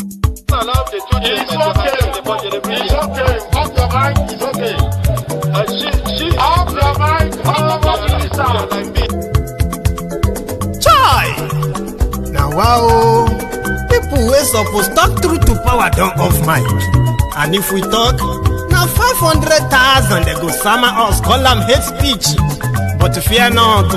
Allow the children It's okay. Off your mind, it's okay. Off your mind, Chai! Now wow, people wey suppose talk truth to power don't off mic. And if we talk, now 500,000 they go summer us, call them hate speech. But fear not,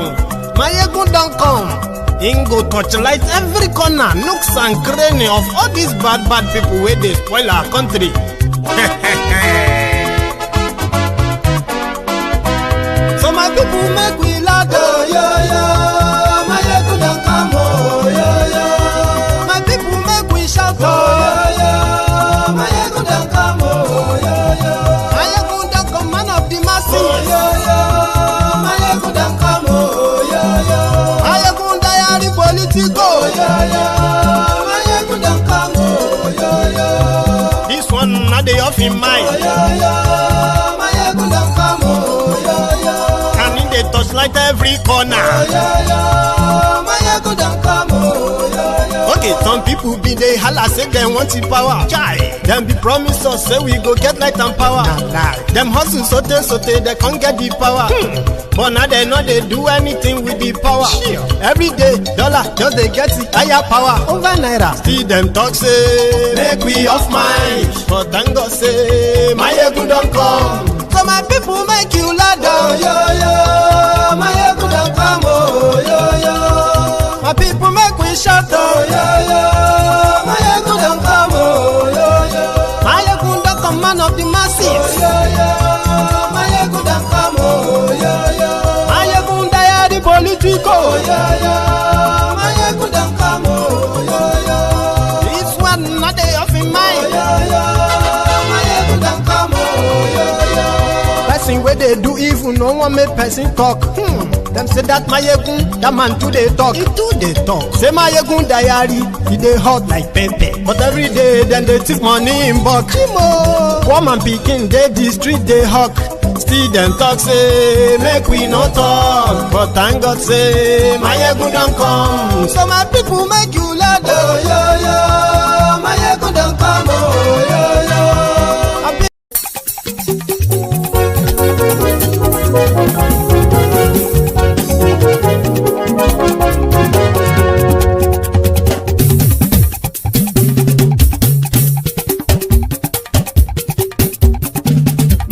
my ego don't come. Ingo torchlight every corner, nooks and cranny of all these bad people where they spoil our country. So my people make we loud, oh yo yo. My ego don't come, oh yo yo. My people make we shout, oh yo yo. My ego don't come, oh yo yo. My ego don't come, man of the masses, oh yo yo. My ego don't come, oh yo yo. My ego diary politico, oh yo yo. My ego don't come, oh yo yo. This one not the off in mind, oh yo yo. My ego don't come, oh yo yo. And in the touchlight every corner, oh yo yo. My ego don't come, oh yo yo. Okay, some people be they holla say they want the power. Chai, them be promise us say we go get light and power. Them hustle sote they can't get the power. But now they know they do anything with the power. Every day, dollar just they get the higher power over naira. Still them talk say make we off mind. But thank God say my ego don't come. So my people make you loud, oh yo yo. My ego don't come, oh yo yo. My people make we shout, oh yo yo. My ego don't come, oh yo yo. My ego don't come, man of the masses, oh yo yo. My ego don't come, oh yo yo. My ego diary politico, oh yo yo. My ego don't come, oh yo yo. This one not they off in mind, oh yo yo. My ego don't come, oh yo yo. Person where they do evil, no one make person talk. Them say that my yegun, that man too they talk. He too they talk. Say my yegun diary, he they hot like pepper. But every day then they take money in bulk. Poor man picking, they the street they hawk. Still them talk say make we no talk. But thank God say my yegun don't come. So my people make you loud, oh yo yo. My yegun don't come, oh yo yo.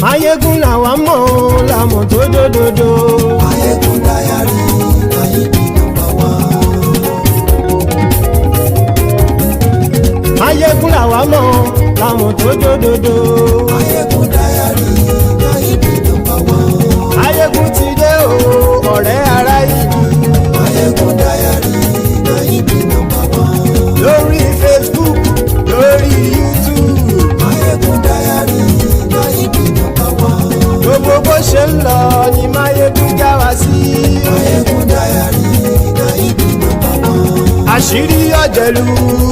Mayegun làwa mọ̀ làmọ̀ tó dòdòdò. Mayegun diary Nayibi number one. Mayegun làwa mọ̀ làmọ̀ tó dòdòdò. Mayegun diary Nayibi number one. Mayegun ti dé o ọ̀rẹ́ ara ìlú. Mayegun diary Nayibi number one. Lórí Facebook lórí YouTube. Mayegun diary Nayibi number one. Gbogbo bó ṣe ń lọ ni Mayegun já wa sí. Mayegun diary Nayibi number one. Àṣírí ọ̀jẹ̀lú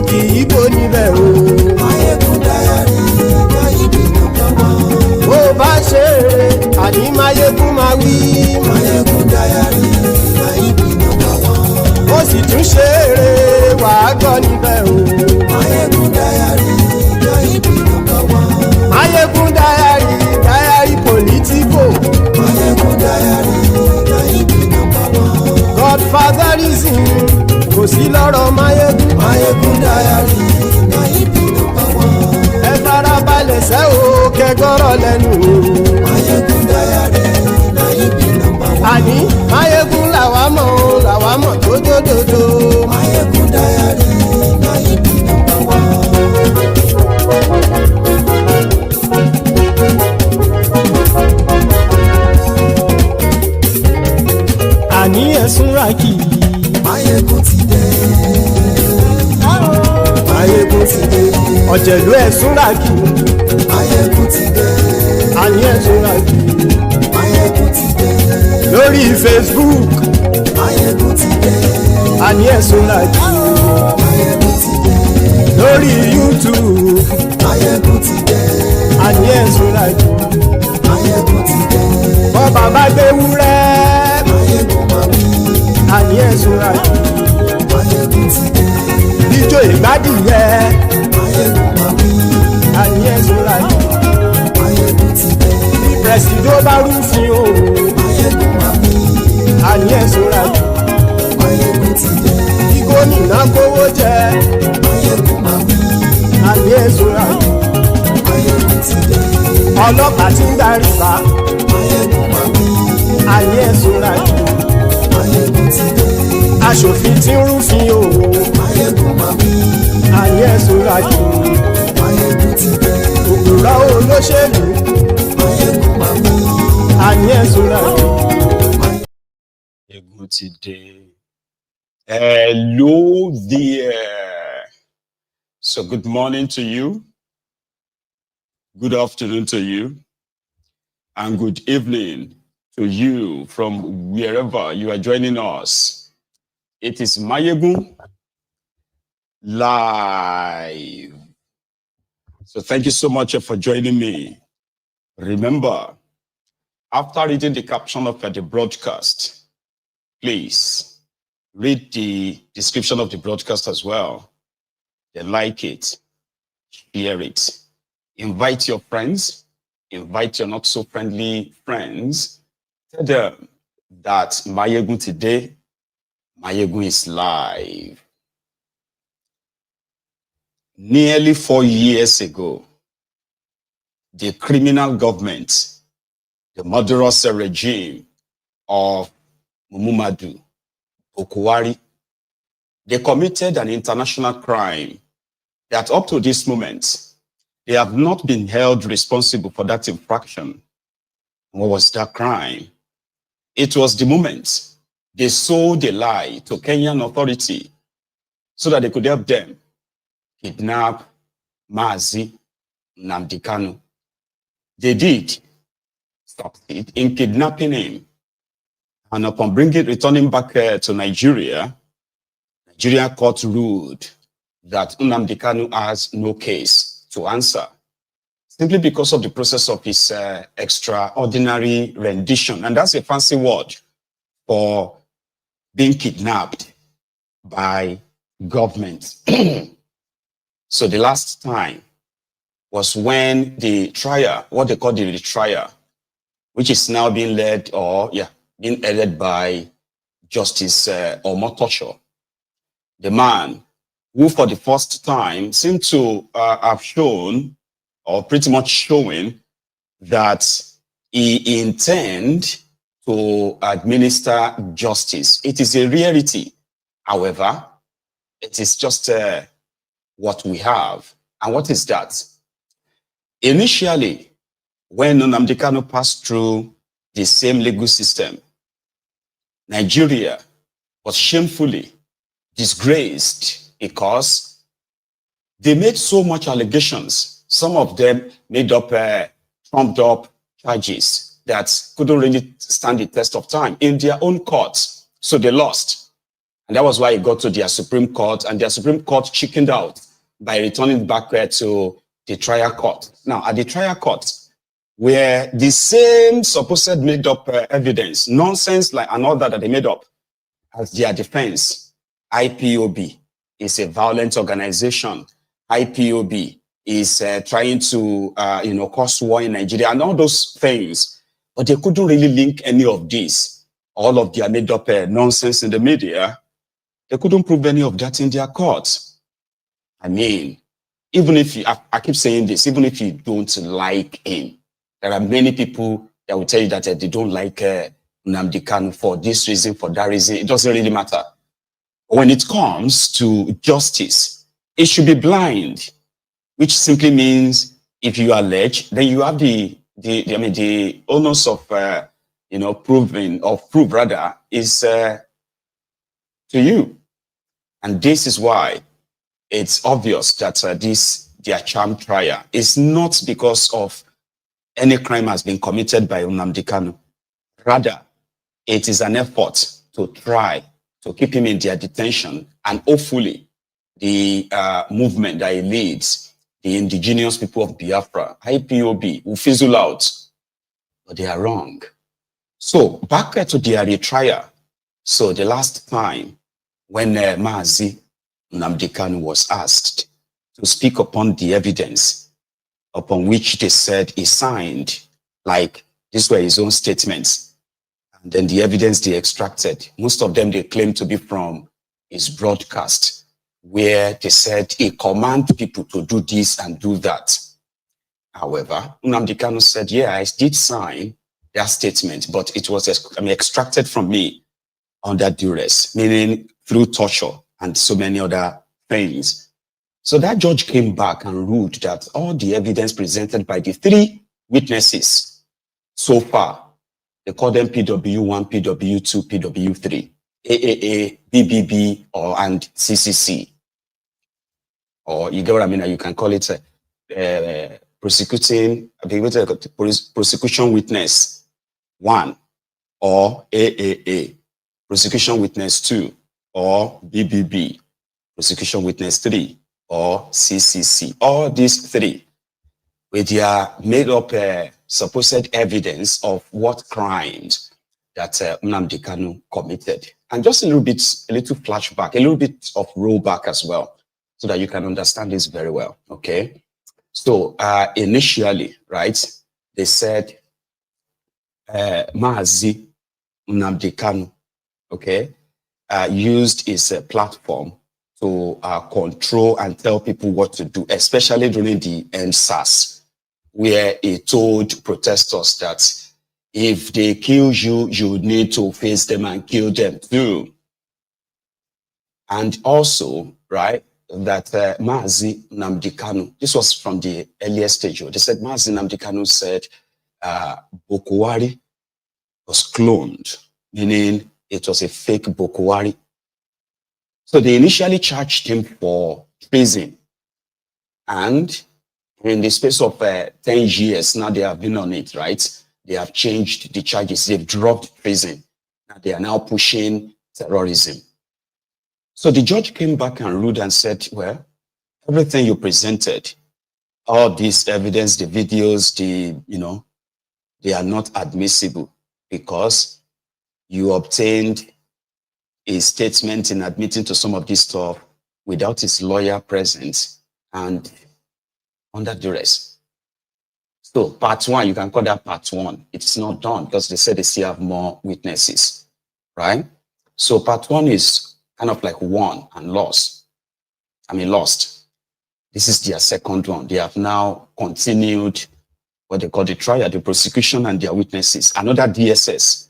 kì í bò níbẹ̀ o. Mayegun diary Nayibi number one. Bó bá ṣe eré àní Mayegun máa wí. Mayegun diary Nayibi number one. Ó sì tún ṣe eré wàá gbọ́ níbẹ̀ o. Mayegun diary Nayibi number one. Mayegun diary politico. Mayegun diary Nayibi number one. Godfatherism kò sí lọ́rọ̀ Mayegun. Mayegun diary Nayibi number one. Ẹ farabalẹ̀ sẹ́ o kẹgọ́rọ̀ lẹ́nu o. Mayegun diary Nayibi number one. Àní Mayegun làwa mọ̀ tó dòdòdò. Mayegun diary Nayibi number one. Àní ẹ̀sùn ràkì. Mayegun ti dé. Mayegun ti dé. Ọ̀jẹ̀lú ẹ̀sùn ràkì. Mayegun ti dé. Àní ẹ̀sùn ràkì. Mayegun ti dé. Lórí Facebook. Mayegun ti dé. Àní ẹ̀sùn ràkì. Mayegun ti dé. Lórí YouTube. Mayegun ti dé. Àní ẹ̀sùn ràkì. Mayegun ti dé. Bọ́ bàbá gbé wúrẹ́. Mayegun máa wí. Àní ẹ̀sùn ràkì. Mayegun ti dé. Ijó ìgbádìí yẹ. tó bá rúfin o. Máyégún máa wí. Àní ẹ̀ sọ́ra jù. Máyégún ti dé. Kíkó nìna kówó jẹ. Máyégún máa wí. Àní ẹ̀ sọ́ra jù. Máyégún ti dé. Ọlọ́pàá tí ń darí bá. Máyégún máa wí. Àní ẹ̀ sọ́ra jù. Máyégún ti dé. Aṣòfin tí ń rúfin o. Máyégún máa wí. Àní ẹ̀ sọ́ra jù. Máyégún ti dé. Òkúra olóṣèlú. Máyégún máa wí. Àní ẹ̀ sọ́ra jù. Máyégún ti dé. Hello there. So good morning to you. Good afternoon to you. And good evening to you from wherever you are joining us. It is Máyégún live. So thank you so much for joining me. Remember, after reading the caption of the broadcast, please read the description of the broadcast as well. Then like it, share it. Invite your friends, invite your not so friendly friends. Tell them that Máyégún today, Máyégún is live. Nearly 4 years ago, the criminal government, the murderous regime of Muhammadu Buhari, they committed an international crime that up to this moment, they have not been held responsible for that infraction. What was that crime? It was the moment they sold a lie to Kenyan authority so that they could help them kidnap Mazi Nnamdi Kanu. They did succeed in kidnapping him. And upon returning back to Nigeria, Nigeria court ruled that Nnamdi Kanu has no case to answer, simply because of the process of his extraordinary rendition. And that's a fancy word for being kidnapped by government. So the last time was when the trial, what they call the retrial, which is now being led being headed by Justice Omotosho, the man who for the first time seemed to have shown, or pretty much showing, that he intends to administer justice. It is a reality. However, it is just what we have. And what is that? Initially, when Nnamdi Kanu passed through the same legal system, Nigeria was shamefully disgraced because they made so much allegations. Some of them made up trumped up charges that couldn't really stand the test of time in their own courts. So they lost. And that was why it got to their Supreme Court, and their Supreme Court chickened out by returning back to the trial court. Now, at the trial court, where the same supposed made up evidence, nonsense like another that they made up as their defense, IPOB is a violent organization. IPOB is trying to, cause war in Nigeria and all those things. But they couldn't really link any of this. All of their made up nonsense in the media. They couldn't prove any of that in their courts. I mean, even if you, I keep saying this, even if you don't like him, there are many people that will tell you that they don't like Nnamdi Kanu for this reason, for that reason. It doesn't really matter. When it comes to justice, it should be blind, which simply means if you allege, then you have the onus of proof rather is to you. And this is why it's obvious that their charm trial is not because of any crime has been committed by Nnamdi Kanu. Rather, it is an effort to try to keep him in their detention, and hopefully the movement that he leads, the indigenous people of Biafra, IPOB, will fizzle out. But they are wrong. So back to their retrial. So the last time when Mazi Nnamdi Kanu was asked to speak upon the evidence upon which they said he signed, like These were his own statements. And then the evidence they extracted, most of them they claim to be from his broadcast, where they said he commanded people to do this and do that. However, Nnamdi Kanu said, yeah, I did sign that statement, but it was extracted from me under duress, meaning through torture and so many other things. So that judge came back and ruled that all the evidence presented by the three witnesses so far, they call them PW1, PW2, PW3, AAA, BBB, and CCC. Or you get what I mean? You can call it prosecution witness 1 or AAA, prosecution witness 2 or BBB, prosecution witness 3 or CCC. All these three, with their made up supposed evidence of what crimes that Nnamdi Kanu committed. And just a little flashback, a little bit of rollback as well, so that you can understand this very well, okay? So initially, right, they said Mazi Nnamdi Kanu, okay, used his platform to control and tell people what to do, especially during the EndSARS, where he told protesters that if they kill you, you need to face them and kill them too. And also, right, that Mazi Nnamdi Kanu, this was from the earlier stage, they said Mazi Nnamdi Kanu said Bokuwari was cloned, meaning it was a fake Bokuwari. So they initially charged him for treason. And in the space of 10 years, now they have been on it, right? They have changed the charges. They've dropped treason. And they are now pushing terrorism. So the judge came back and ruled and said, well, everything you presented, all this evidence, the videos, they are not admissible because you obtained a statement in admitting to some of this stuff without his lawyer present and under duress. So part 1, you can call that part 1. It's not done because they said they still have more witnesses, right? So part 1 is kind of like won and lost. Lost. This is their second one. They have now continued what they call the trial, the prosecution and their witnesses. Another DSS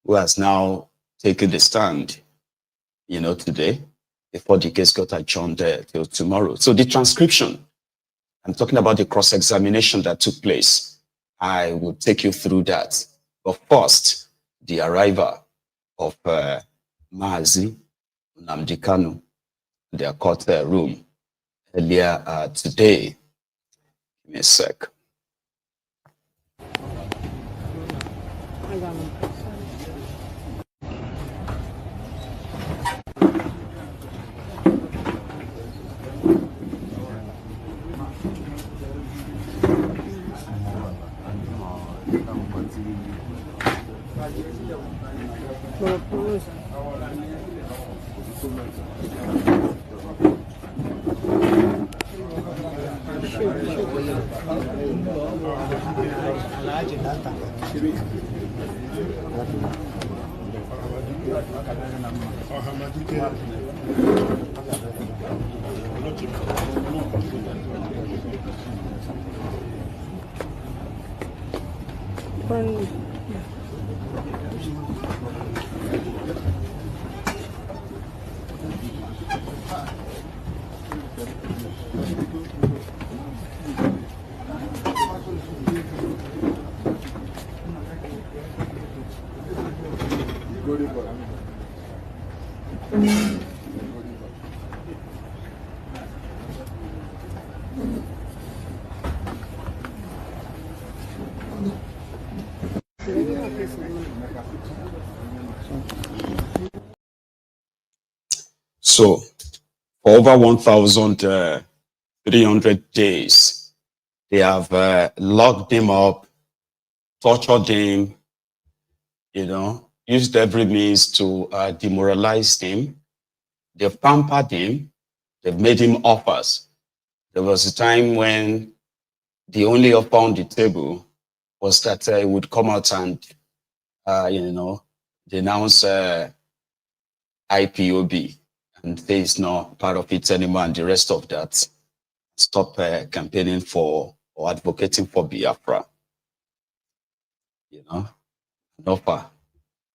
who has now taken the stand, today, before the case got adjourned till tomorrow. So the transcription, I'm talking about the cross-examination that took place. I will take you through that. But first, the arrival of Mazi Nnamdi Kanu, their court room earlier today. Give me a sec. So, for over 1,300 days, they have locked him up, tortured him, used every means to demoralize him. They've pampered him. They've made him offers. There was a time when the only offer on the table was that it would come out and, denounce IPOB, and they is not part of it anymore, and the rest of that stop campaigning for or advocating for Biafra. An offer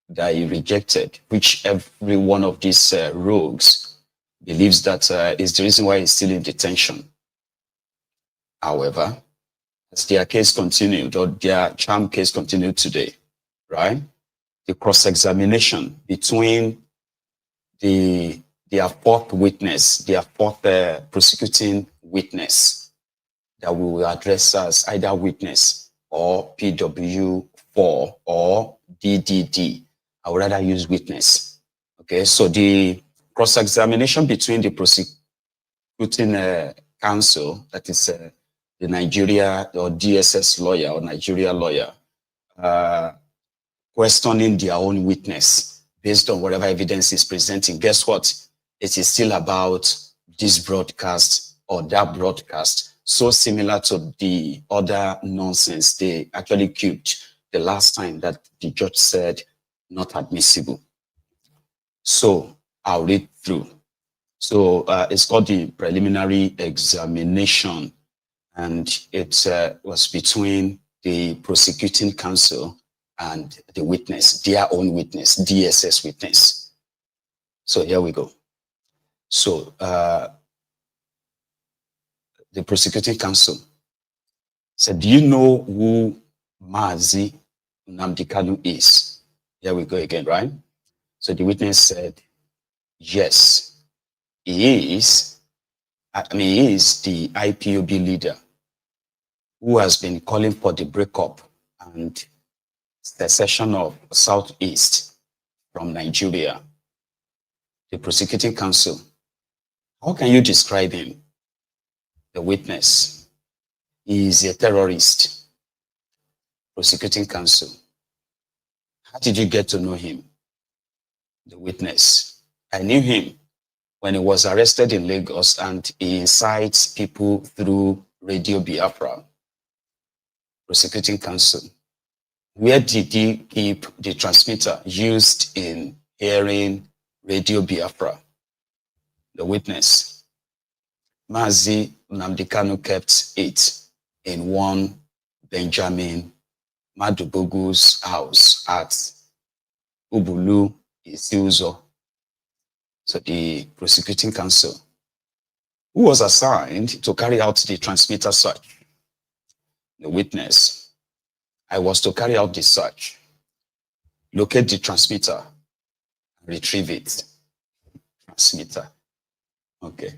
that he rejected, which every one of these rogues believes that is the reason why he's still in detention. However, as their case continued, or their charm case continued today, right? The cross-examination between their fourth witness, their fourth prosecuting witness, that we will address as either witness or PW4 or DDD. I would rather use witness. Okay, so the cross-examination between the prosecuting counsel, that is the Nigeria or DSS lawyer or Nigeria lawyer, questioning their own witness based on whatever evidence is presenting. Guess what? It is still about this broadcast or that broadcast, so similar to the other nonsense they actually queued the last time that the judge said not admissible. So I'll read through. So it's called the preliminary examination, and it was between the prosecuting counsel and the witness, their own witness, DSS witness. So here we go. So the prosecuting counsel said, do you know who Mazi Nnamdi Kanu is? Here we go again, right? So the witness said, yes, he is the IPOB leader who has been calling for the breakup and secession of Southeast from Nigeria. The prosecuting counsel, how can you describe him? The witness, he is a terrorist. Prosecuting counsel, how did you get to know him? The witness, I knew him when he was arrested in Lagos and he incites people through Radio Biafra. Prosecuting counsel, where did he keep the transmitter used in hearing Radio Biafra? The witness, Mazi Nnamdi Kanu kept it in one Benjamin Madubogu's house at Ubulu, Isiuzo. So the prosecuting counsel, who was assigned to carry out the transmitter search? The witness, I was to carry out the search, locate the transmitter, retrieve it. Transmitter. Okay.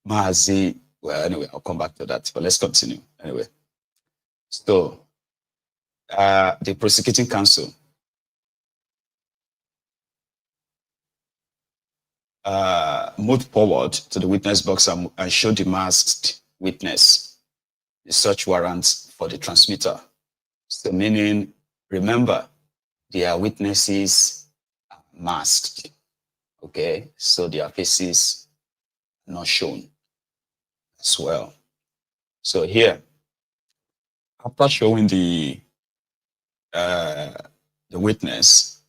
Mazi, well, anyway, I'll come back to that, but let's continue. Anyway. So, the prosecuting counsel moved forward to the witness box and showed the masked witness the search warrant for the transmitter. So meaning, remember, their witnesses are masked. Okay, so their faces are not shown as well. So here, after showing the witness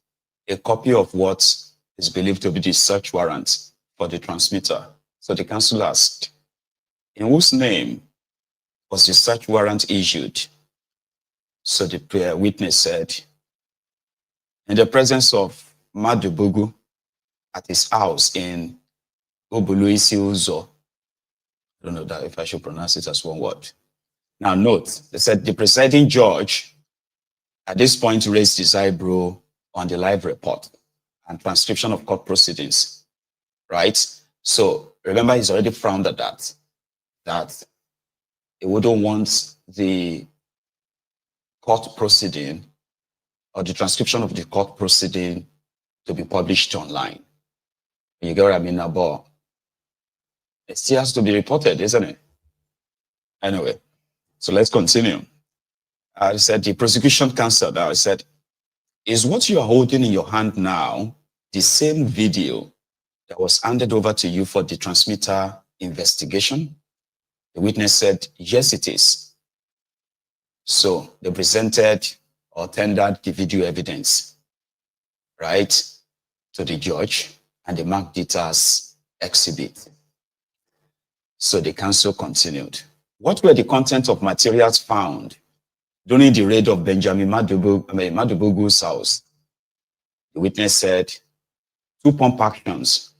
a copy of what is believed to be the search warrant for the transmitter, so the counsel asked, in whose name was the search warrant issued? So the witness said, in the presence of Madubogu at his house in Ubulu Uzo. I don't know that if I should pronounce it as one word. Now note, they said the presiding judge at this point raised his eyebrow on the live report and transcription of court proceedings, right? So remember, he's already frowned at that he wouldn't want the court proceeding or the transcription of the court proceeding to be published online. You get what I mean now, but it still has to be reported, isn't it? Anyway, so let's continue. I said the prosecution counsel now, I said, is what you are holding in your hand now the same video that was handed over to you for the transmitter investigation? The witness said, yes, it is. So they presented or tendered the video evidence, right, to the judge, and they marked it as exhibit. So the counsel continued. What were the content of materials found during the raid of Benjamin Madubugu's house? The witness said 2 pump actions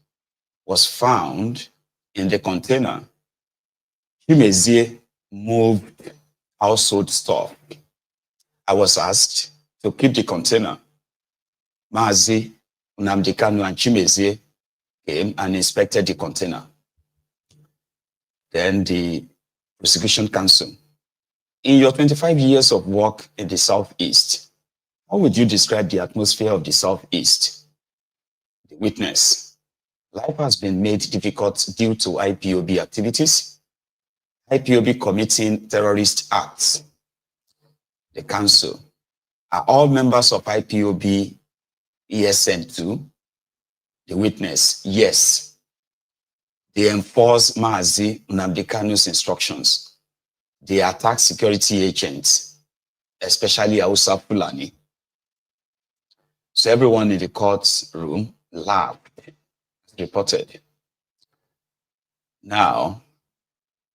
was found in the container. Chimezie moved household stuff. I was asked to keep the container. Mazi Nnamdi Kanu and Chimezie came and inspected the container. Then the Prosecution Counsel. In your 25 years of work in the Southeast, how would you describe the atmosphere of the Southeast? The witness. Life has been made difficult due to IPOB activities, IPOB committing terrorist acts. The counsel. Are all members of IPOB ESN too? The witness. Yes. They enforce Mazi Nnamdi Kanu's instructions. They attack security agents, especially Hausa Fulani. So everyone in the courtroom laughed, reported. Now,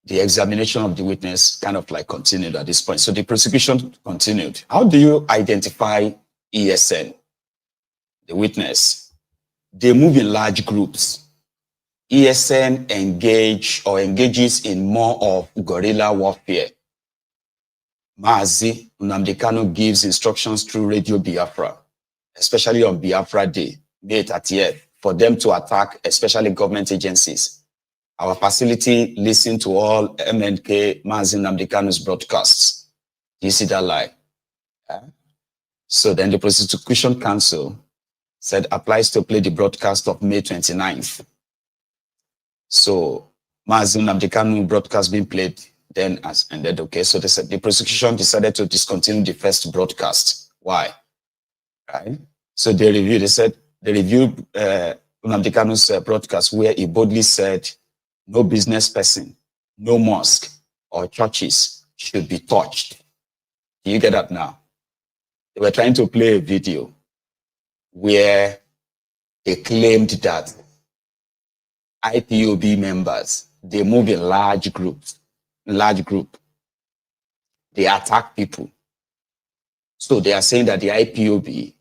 the examination of the witness kind of like continued at this point. So the prosecution continued. How do you identify ESN? The witness. They move in large groups. ESN engages in more of guerrilla warfare. Mazi Nnamdi Kanu gives instructions through Radio Biafra, especially on Biafra Day, May 30th, for them to attack, especially government agencies. Our facility listened to all MNK Mazi Nnamdi Kanu's broadcasts. Do you see that lie? Yeah. So then the Prosecution Counsel said applies to play the broadcast of May 29th. So Mazi Nnamdi Kanu broadcast being played then as ended. Okay, so they said the prosecution decided to discontinue the first broadcast. Why? Right? So they reviewed. They said they reviewed Nnamdi Kanu's broadcast where he boldly said, "No business person, no mosque or churches should be touched." Do you get that now? They were trying to play a video where they claimed that IPOB members, they move in large groups, they attack people. So they are saying that the IPOB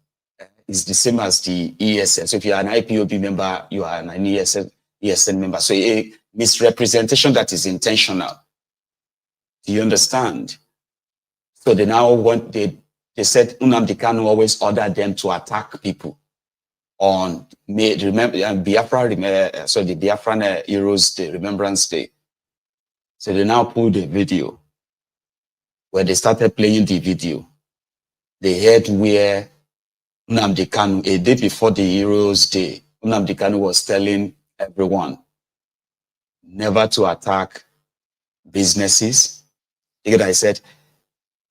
is the same as the ESN. So if you are an IPOB member, you are an ESN member. So a misrepresentation that is intentional. Do you understand? So they now want, they said Nnamdi Kanu always ordered them to attack people on May, remember, Biafra, so the Biafran Heroes Day, Remembrance Day. So they now pulled a video where they started playing the video. They heard where Nnamdi Kanu, a day before the Heroes Day, Nnamdi Kanu was telling everyone never to attack businesses. You know, I said,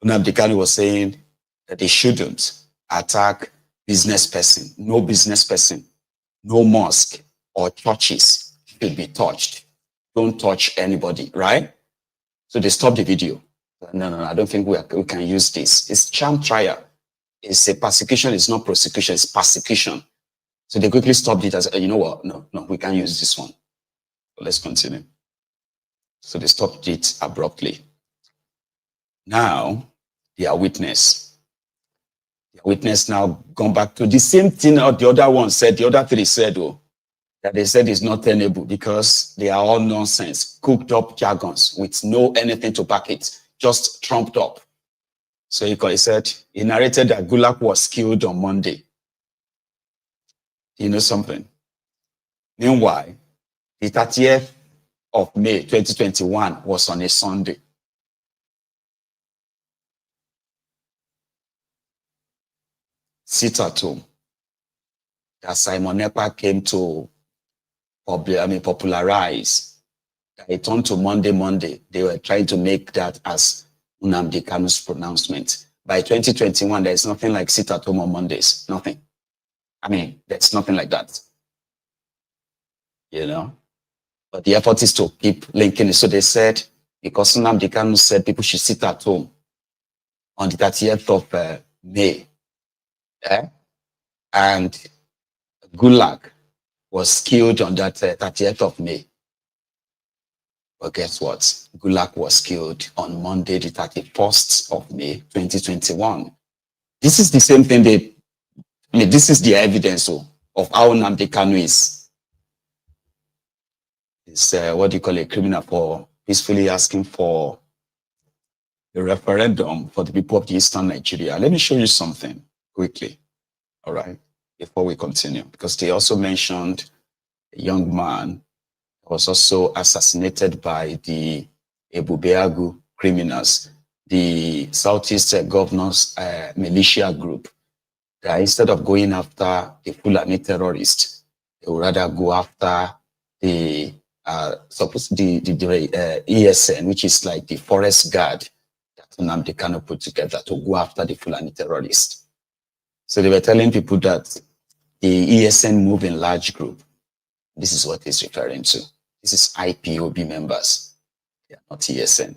Nnamdi Kanu was saying that they shouldn't attack business person, no mosque or churches should be touched. Don't touch anybody, right? So they stopped the video. No, I don't think we can use this. It's sham trial. It's a persecution. It's not prosecution. It's persecution. So they quickly stopped it as, you know what? No, we can't use this one. So let's continue. So they stopped it abruptly. Now, their witness now gone back to the same thing that the other one said, the other three said, that they said is not tenable because they are all nonsense, cooked up jargons with no anything to back it, just trumped up. So he said, he narrated that Gulak was killed on Monday. You know something? Meanwhile, the 30th of May, 2021 was on a Sunday. Sit at home. That Simon Ekpa came to popularize. It turned to Monday. They were trying to make that as Nnamdi Kanu's pronouncement. By 2021, there's nothing like sit at home on Mondays. Nothing. There's nothing like that. You know? But the effort is to keep linking it. So they said, because Nnamdi Kanu said people should sit at home, on the 30th of May. And Gulag was killed on that 30th of May. But guess what? Gulag was killed on Monday, the 31st of May, 2021. This is the same thing this is the evidence of how Nnamdi Kanu is what do you call a criminal for peacefully asking for a referendum for the people of the Eastern Nigeria. Let me show you something quickly, all right, before we continue, because they also mentioned a young man was also assassinated by the Ebubeagu criminals, the Southeast Governors militia group, that instead of going after the Fulani terrorists, they would rather go after the ESN, which is like the forest guard that Nnamdi Kanu put together to go after the Fulani terrorists. So they were telling people that the ESN move in large group. This is what he's referring to. This is IPOB members. They are not ESN.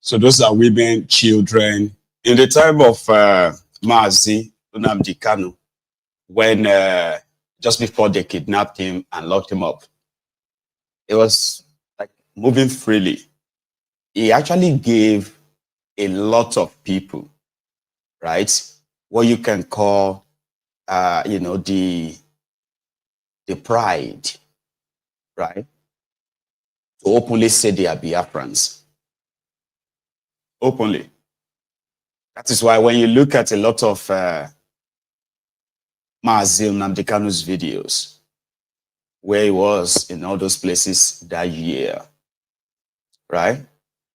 So those are women, children. In the time of Mazi Nnamdi Kanu, when just before they kidnapped him and locked him up, it was like moving freely. He actually gave a lot of people, right, what you can call, the pride, right, to openly say they are Biafrans. Openly. That is why when you look at a lot of Mazi Nnamdi Kanu's videos, where he was in all those places that year, right?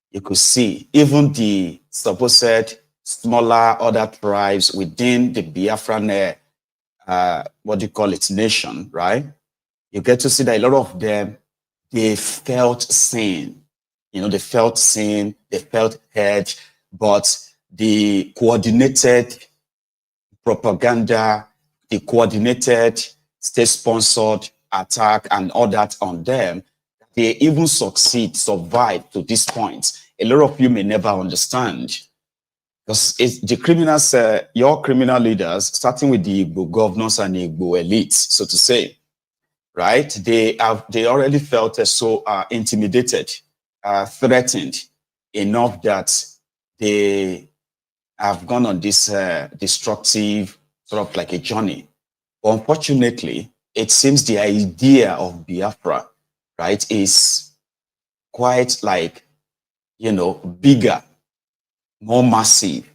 You could see even the supposed smaller other tribes within the Biafran, nation, right? You get to see that a lot of them, they felt seen. They felt seen, they felt heard, but the coordinated propaganda, the coordinated state-sponsored attack and all that on them, they even survive to this point. A lot of you may never understand. Because it's the criminals, your criminal leaders, starting with the Igbo governors and the Igbo elites, so to say, right? They already felt so intimidated, threatened enough that they have gone on this destructive sort of like a journey. But unfortunately, it seems the idea of Biafra, right, is quite like, bigger, more massive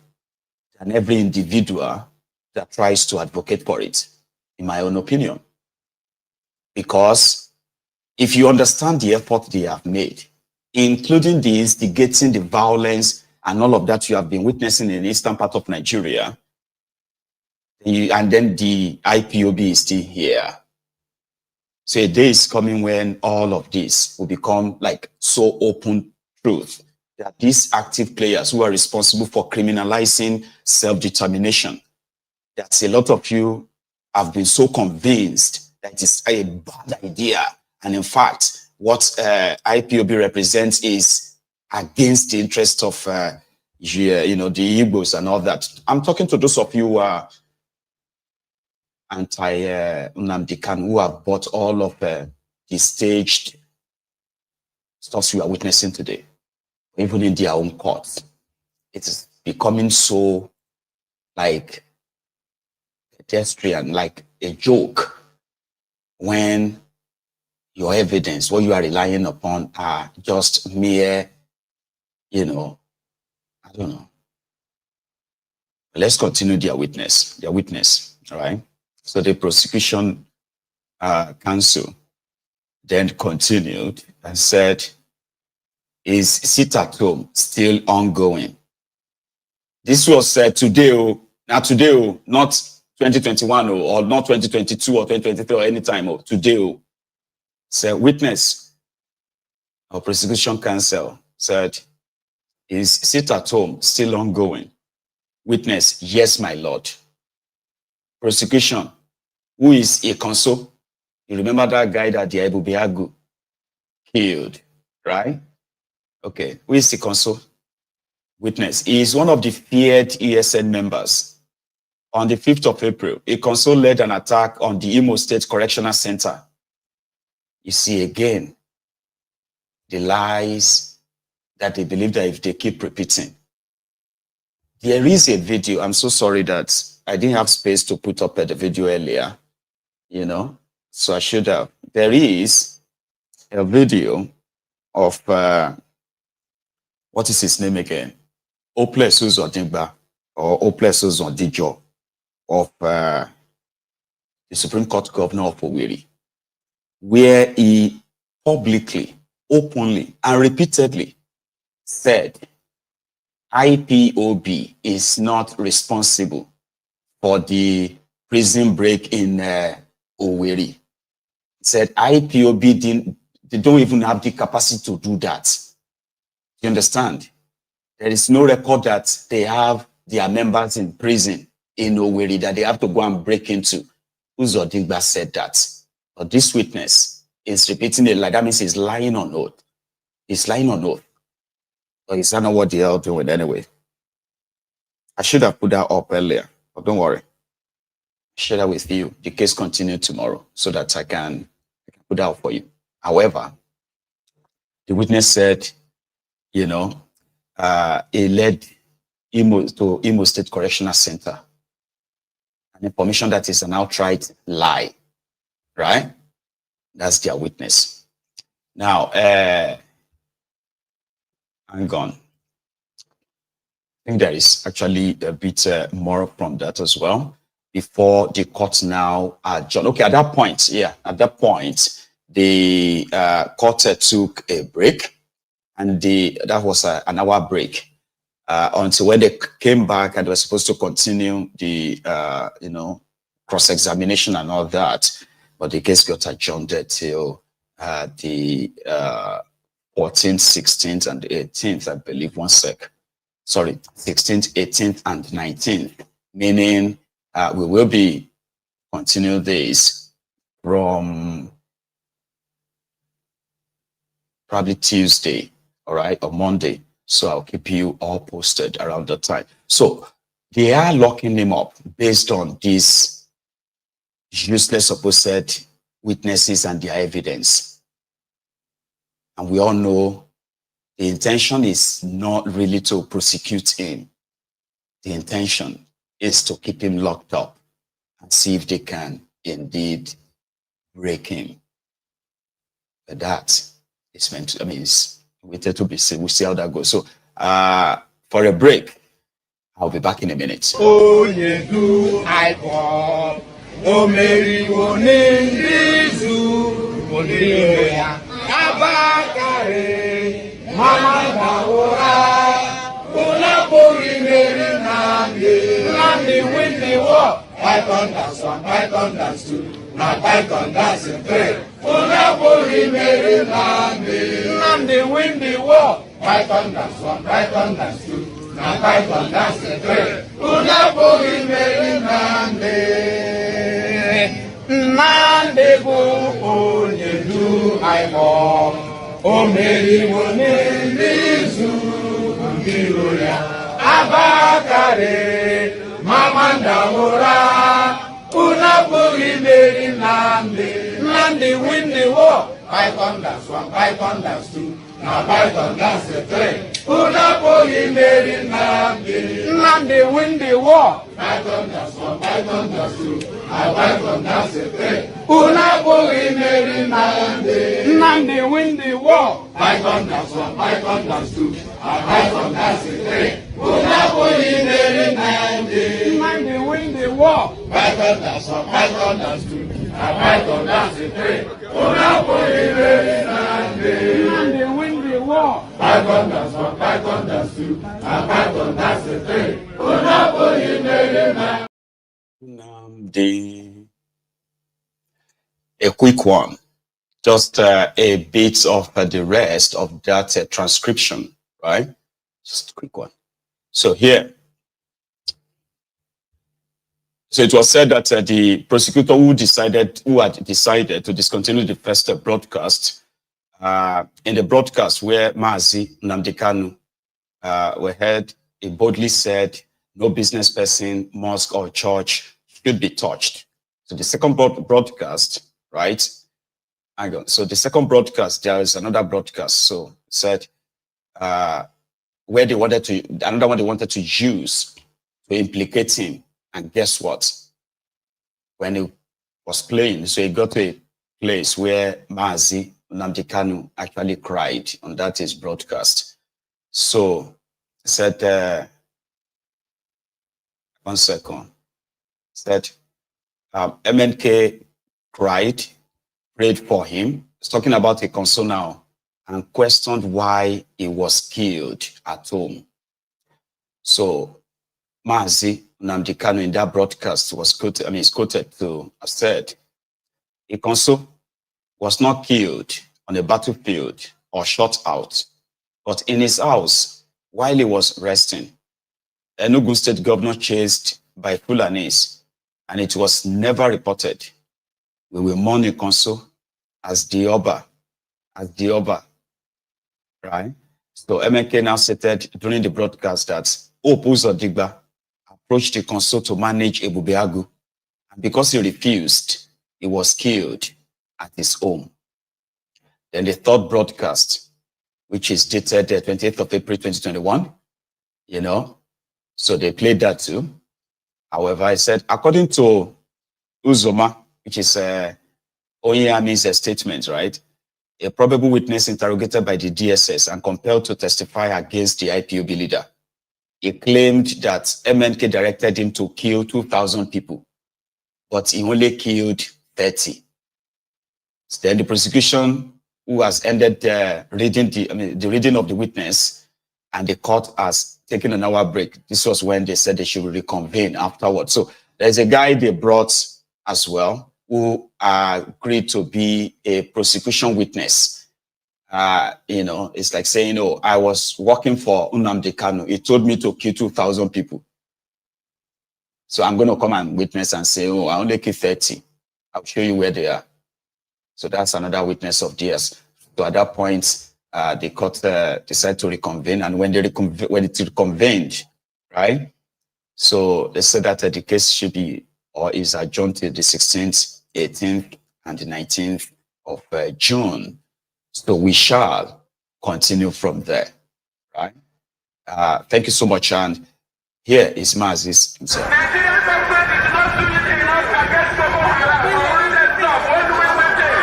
than every individual that tries to advocate for it, in my own opinion. Because if you understand the effort they have made, including the instigating the violence and all of that you have been witnessing in the eastern part of Nigeria, and then the IPOB is still here. So a day is coming when all of this will become like so open truth that these active players who are responsible for criminalizing self-determination, that a lot of you have been so convinced that it is a bad idea. And in fact, what IPOB represents is against the interest of, the Igbos and all that. I'm talking to those of you who are anti-Nnamdi Kanu, who have bought all of the staged stuff you are witnessing today, even in their own courts. It is becoming so like pedestrian, like a joke, when your evidence, what you are relying upon, are just mere, I don't know. Let's continue their witness, all right? So the prosecution counsel then continued and said, is sit at home still ongoing? This was said today, not 2021 or not 2022 or 2023 or any time, today. So witness or prosecution counsel said, is sit at home still ongoing? Witness, yes, my lord. Prosecution, who is a consul? You remember that guy that the Ebubiagu killed, right? Okay, who is the consul? Witness, he is one of the feared ESN members. On the 5th of April, a consul led an attack on the Imo State Correctional Center. You see again, the lies that they believe that if they keep repeating. There is a video, I'm so sorry that I didn't have space to put up the video earlier, so I should have. There is a video of, what is his name again? Oplesus Odingba, or Oplesus Odijo, of the Supreme Court Governor of Owerri, where he publicly, openly, and repeatedly said IPOB is not responsible for the prison break in Owerri. He said IPOB they don't even have the capacity to do that. You understand? There is no record that they have their members in prison in Owerri that they have to go and break into. Uzodingba said that. But this witness is repeating it like that means he's lying on oath. He's lying on oath. But it's not what the hell doing anyway. I should have put that up earlier, but don't worry. Share that with you. The case continued tomorrow so that I can put that up for you. However, the witness said, he led to Imo State Correctional Center. An information that is an outright lie, right? That's their witness. Now, hang on. I think there is actually a bit more from that as well. Before the court now adjourned. Okay, at that point, the court took a break, and that was an hour break until when they came back and they were supposed to continue the cross-examination and all that, but the case got adjourned till the 14th, 16th, and 18th, I believe. 16th, 18th, and 19th, meaning we will be continuing this from probably Tuesday, all right, or Monday. So I'll keep you all posted around the time. So they are locking him up based on these useless supposed witnesses and their evidence. And we all know the intention is not really to prosecute him. The intention is to keep him locked up and see if they can indeed break him. But that is meant to, it's waited to be seen. We'll see how that goes. So for a break, I'll be back in a minute. Oh, you do IPOB. Oh, Mary, oh, Nindizu. Oh, Nigeria. Abakare. Mama Daora. Olabori Mary Nnamdi. Nnamdi win the war. Python dance 1, Python dance 2. Now Python dance 3. Unaburi Mary Nnamdi win the war. Python dance 1, Python dance 2, now Python dance 3. Unaburi Mary Nnamdi go onyedu aimo. O Mary wone nizu mbiroya. Abakare mamanda ora. Unaburi Mary Nnamdi win the war. Python dance 1, Python dance 2, now Python dance 3. Unaburi Mary Nnamdi win the war. Python dance 1, Python dance 2, now Python dance 3. Unaburi Mary Nnamdi win the war. Python dance 1, Python dance 2, now Python dance 3. Unaburi Mary Nnamdi win the war. Python dance 1, Python dance 2, now Python dance 3. Unaburi Mary Nnamdi win the war. Python dance 1, Python dance 2, now Python dance 3. Unaburi Mary Nnamdi. A quick one, just a bit of the rest of that transcription, right? Just a quick one. So here, so it was said that the prosecutor who had decided to discontinue the first broadcast, in the broadcast where Mazi Nnamdi Kanu were heard, he boldly said, no business person, mosque or church should be touched. So the second broadcast, right? Hang on. So the second broadcast, there is another broadcast. So said where they wanted to, another one they wanted to use to implicate him. And guess what? When he was playing, so he got to a place where Mazi Nnamdi Kanu actually cried on that his broadcast. So said, 1 second, said MNK cried, prayed for him. He's talking about a concern now and questioned why he was killed at home. So Mazi Nnamdi Kanu in that broadcast was quoted, is quoted to have said, Ikonso was not killed on a battlefield or shot out, but in his house while he was resting. Enugu State Governor chased by Fulanis, and it was never reported. We will mourn Ikonso as the Oba, right? So MNK now stated during the broadcast that Opuzo Digba approached Ikonso to manage Ebubeagu, and because he refused, he was killed at his home. Then the third broadcast, which is dated the 28th of April 2021, so they played that too. However, I said, according to Uzoma, which is Oyeyami's statement, right? A probable witness interrogated by the DSS and compelled to testify against the IPOB leader. He claimed that MNK directed him to kill 2,000 people, but he only killed 30. Then the prosecution, who has ended the reading of the witness, and the court has taken an hour break. This was when they said they should reconvene afterwards. So there's a guy they brought as well who agreed to be a prosecution witness. It's like saying, oh, I was working for Nnamdi Kanu. He told me to kill 2,000 people. So I'm going to come and witness and say, oh, I only killed 30. I'll show you where they are. So that's another witness of theirs. So at that point, the court decided to reconvene. And when it reconvened, right? So they said that the case should be or is adjourned till the 16th, 18th, and the 19th of June. So we shall continue from there, right? Thank you so much. And here is Mazi himself.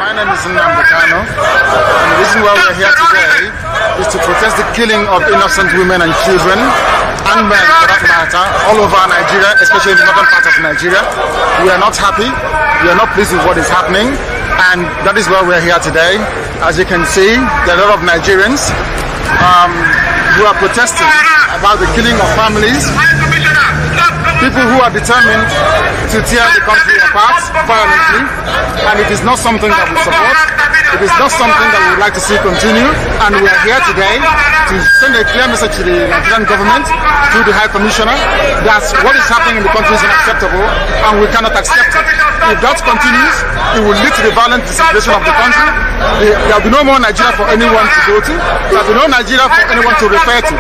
My name is Nnamdi Kanu, and the reason why we're here today is to protest the killing of innocent women and children, and men for that matter, all over Nigeria, especially in the northern part of Nigeria. We are not happy, we are not pleased with what is happening, and that is why we're here today. As you can see, there are a lot of Nigerians who are protesting about the killing of families. people who are determined to tear the country apart violently, and it is not something that we support. It is not something that we would like to see continue, and we are here today to send a clear message to the Nigerian government, through the High Commissioner, that what is happening in the country is unacceptable, and we cannot accept it. If that continues, it will lead to the violent disintegration of the country. There will be no more Nigeria for anyone to go to. There will be no Nigeria for anyone to refer to.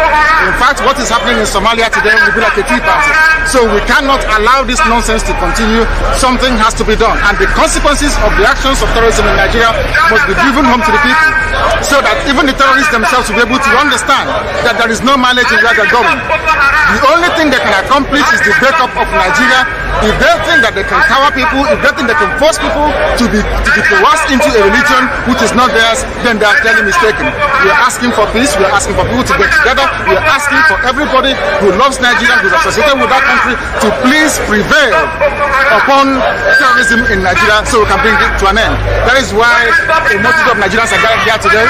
In fact, what is happening in Somalia today will be like a tea party. So we cannot allow this nonsense to continue. Something has to be done, and the consequences of the actions of terrorism in Nigeria must be driven home to the people, so that even the terrorists themselves will be able to understand that there is no mileage in where they're going. The only thing they can accomplish is the breakup of Nigeria. If they think that they can cower people, if they think they can force people to be coerced into a religion which is not theirs, then they are clearly mistaken. We are asking for peace. We are asking for people to get together. We are asking for everybody who loves Nigeria, who is associated with that country, to please prevail upon terrorism in Nigeria, so we can bring it to an end. That is why a multitude of Nigerians are gathered here today.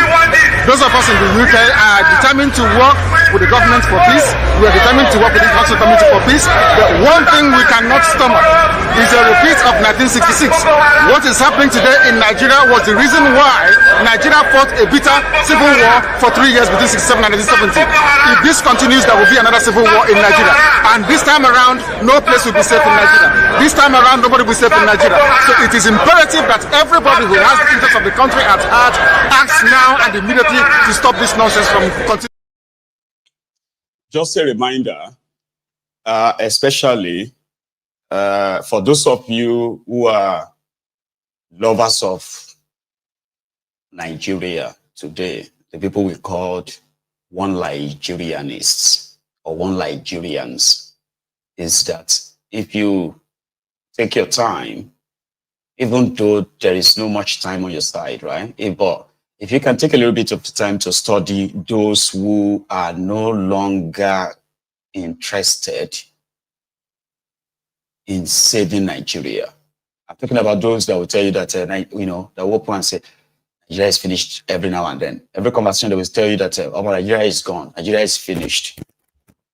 Those of us in the UK are determined to work with the government for peace. We are determined to work with the Council Committee for peace. But one thing we cannot stomach is a repeat of 1966. What is happening today in Nigeria was the reason why Nigeria fought a bitter civil war for 3 years between 1967 and 1970. If this continues, there will be another civil war in Nigeria. And this time around, no place will be safe in Nigeria. This time around, nobody will be safe in Nigeria. So it is imperative that everybody who has the interest of the country at heart acts now and immediately to stop this nonsense from continuing. Just a reminder, especially for those of you who are lovers of Nigeria today, the people we called one Nigerianists or one Nigerians, is that if you take your time, even though there is no much time on your side, right? If you can take a little bit of time to study those who are no longer interested in saving Nigeria. I'm talking about those that will tell you that, that will open and say, Nigeria is finished every now and then. Every conversation they will tell you that, oh, Nigeria is gone, Nigeria is finished.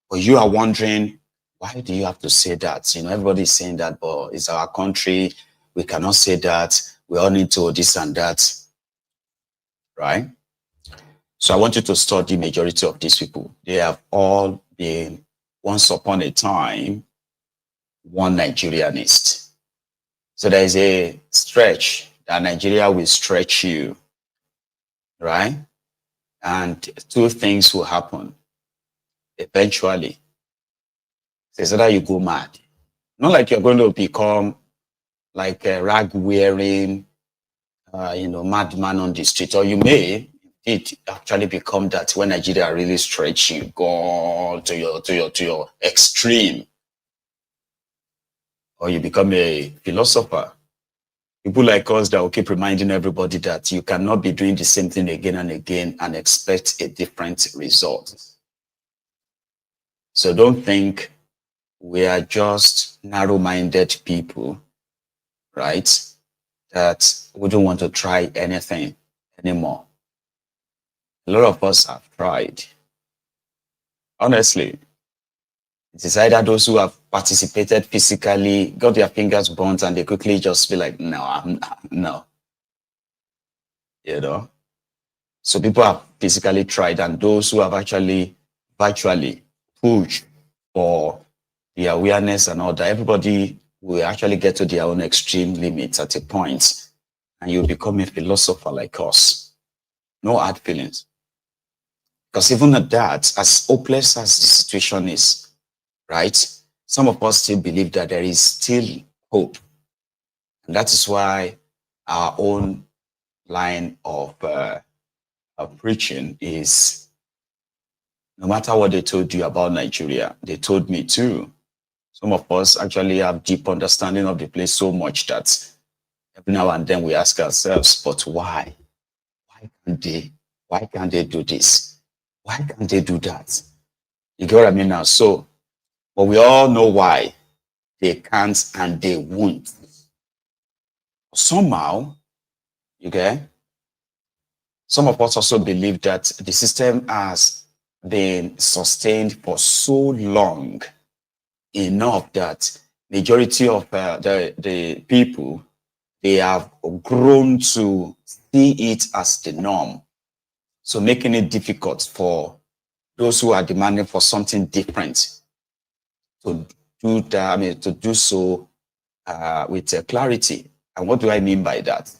But you are wondering, why do you have to say that? Everybody is saying that, but it's our country. We cannot say that. We all need to this and that. Right? So I want you to study the majority of these people. They have all been, once upon a time, one Nigerianist. So there is a stretch that Nigeria will stretch you, right? And two things will happen. Eventually, it's either you go mad. Not like you're going to become like a rag-wearing, madman on the street, or you may actually become that when Nigeria really stretch you, go to your extreme, or you become a philosopher. People like us that will keep reminding everybody that you cannot be doing the same thing again and again and expect a different result. So don't think we are just narrow-minded people, right? That we don't want to try anything anymore. A lot of us have tried. Honestly, it is either those who have participated physically, got their fingers burnt, and they quickly just be like, no, no. So people have physically tried, and those who have actually virtually pushed for the awareness and all that, everybody will actually get to their own extreme limits at a point, and you become a philosopher like us. No hard feelings. Because even at that, as hopeless as the situation is, right, some of us still believe that there is still hope. And that is why our own line of preaching is, no matter what they told you about Nigeria, they told me too. Some of us actually have deep understanding of the place so much that every now and then we ask ourselves, but why? Why can't they do this? Why can't they do that? You get what I mean now? So, but we all know why they can't and they won't. Somehow, you get? Some of us also believe that the system has been sustained for so long enough that majority of the people, they have grown to see it as the norm. So making it difficult for those who are demanding for something different to do that, to do so with clarity. And what do I mean by that?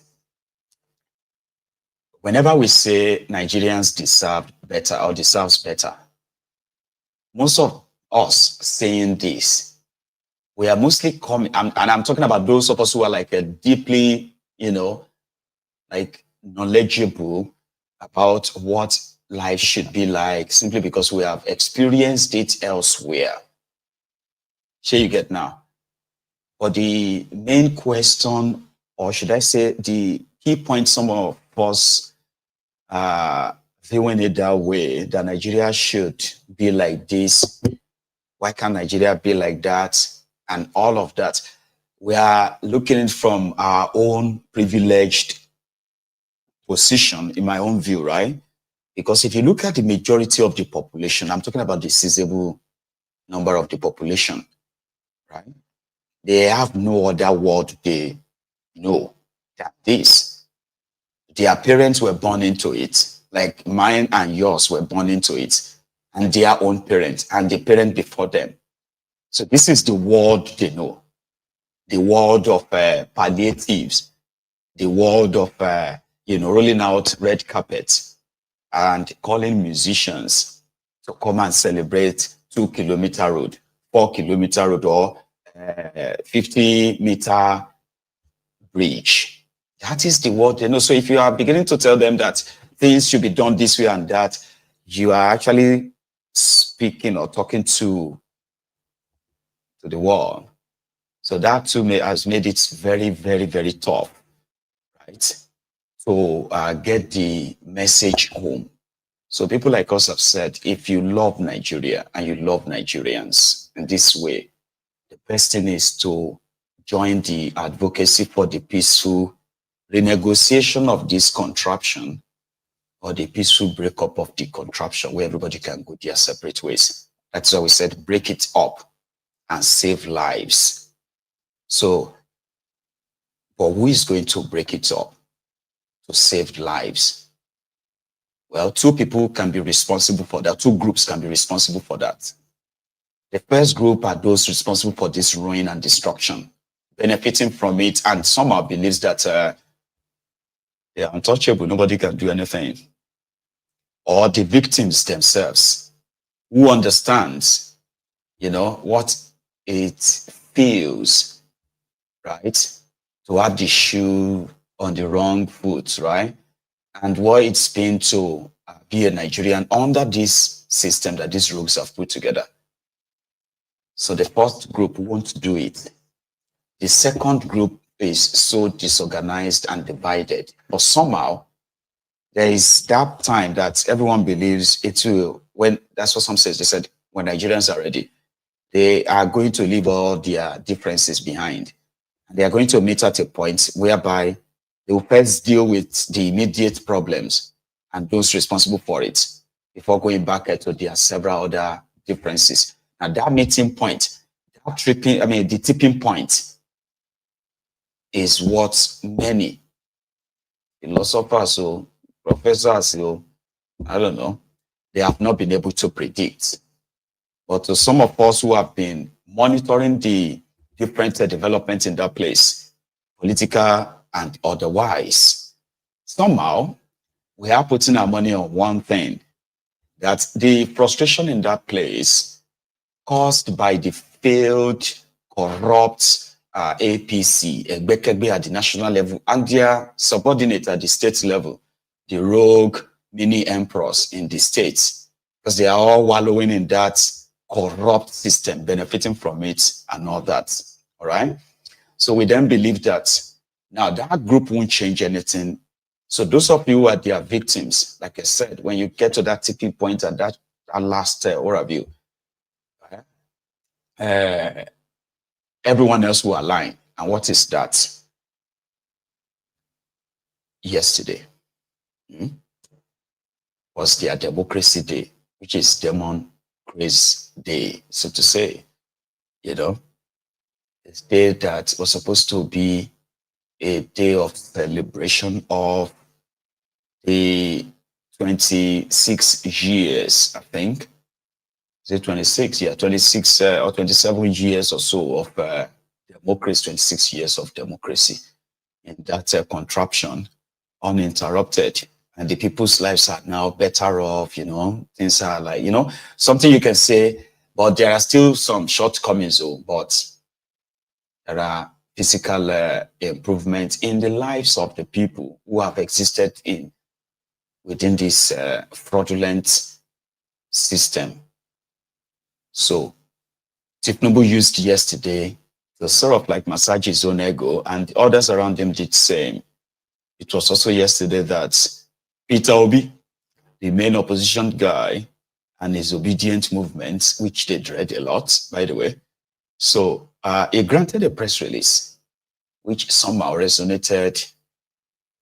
Whenever we say Nigerians deserve better or deserves better, most of us saying this, we are mostly coming, and I'm talking about those of us who are like a deeply, like knowledgeable about what life should be like, simply because we have experienced it elsewhere. Sure, you get now. But the main question, or should I say the key point, some of us viewing it that way, that Nigeria should be like this. Why can't Nigeria be like that? And all of that. We are looking from our own privileged position, in my own view, right? Because if you look at the majority of the population, I'm talking about the sizable number of the population, right? They have no other word they know than this. Their parents were born into it, like mine and yours were born into it, and their own parents and the parent before them. So this is the world they know, the world of palliatives, the world of rolling out red carpets and calling musicians to come and celebrate 2-kilometer road, 4-kilometer road, or 50-meter bridge. That is the world they know. So if you are beginning to tell them that things should be done this way and that, you are actually speaking or talking to the world. So that too has made it very, very, very tough, right? To get the message home. So people like us have said, if you love Nigeria and you love Nigerians in this way, the best thing is to join the advocacy for the peaceful renegotiation of this contraption, or the peaceful breakup of the contraption, where everybody can go their separate ways. That's why we said break it up and save lives. So, but who is going to break it up to save lives? Well, two people can be responsible for that. Two groups can be responsible for that. The first group are those responsible for this ruin and destruction, benefiting from it, and somehow believes that they're untouchable, nobody can do anything. Or the victims themselves, who understands, what it feels, right, to have the shoe on the wrong foot, right, and what it's been to be a Nigerian under this system that these rogues have put together. So the first group won't do it. The second group is so disorganized and divided, but somehow there is that time that everyone believes it will, when, that's what some says, they said, when Nigerians are ready, they are going to leave all their differences behind. And they are going to meet at a point whereby they will first deal with the immediate problems and those responsible for it before going back to their several other differences. And that meeting point, the tipping point is what many philosophers or professors, I don't know, they have not been able to predict. But to some of us who have been monitoring the different developments in that place, political and otherwise, somehow we are putting our money on one thing, that the frustration in that place caused by the failed, corrupt APC, Egbekegbe at the national level, and their subordinate at the state level, the rogue mini emperors in the states, because they are all wallowing in that corrupt system, benefiting from it and all that. All right. So we then believe that now that group won't change anything. So those of you who are their victims, like I said, when you get to that tipping point at that last review, everyone else will align. And what is that? Yesterday was their democracy day, which is Demon Grace Day, so to say. you know, a day that was supposed to be a day of celebration of the 26 years, I think. Is it 26? Yeah, 26 or 27 years or so of democracy, 26 years of democracy in that contraption, uninterrupted. And the people's lives are now better off, you know, things are like, you know, something you can say, but there are still some shortcomings, though, but there are physical improvements in the lives of the people who have existed within this fraudulent system. So Tinubu used yesterday to sort of like massage his own ego, and others around him did the same. It was also yesterday that Peter Obi, the main opposition guy, and his obedient movement, which they dread a lot, by the way. So he granted a press release, which somehow resonated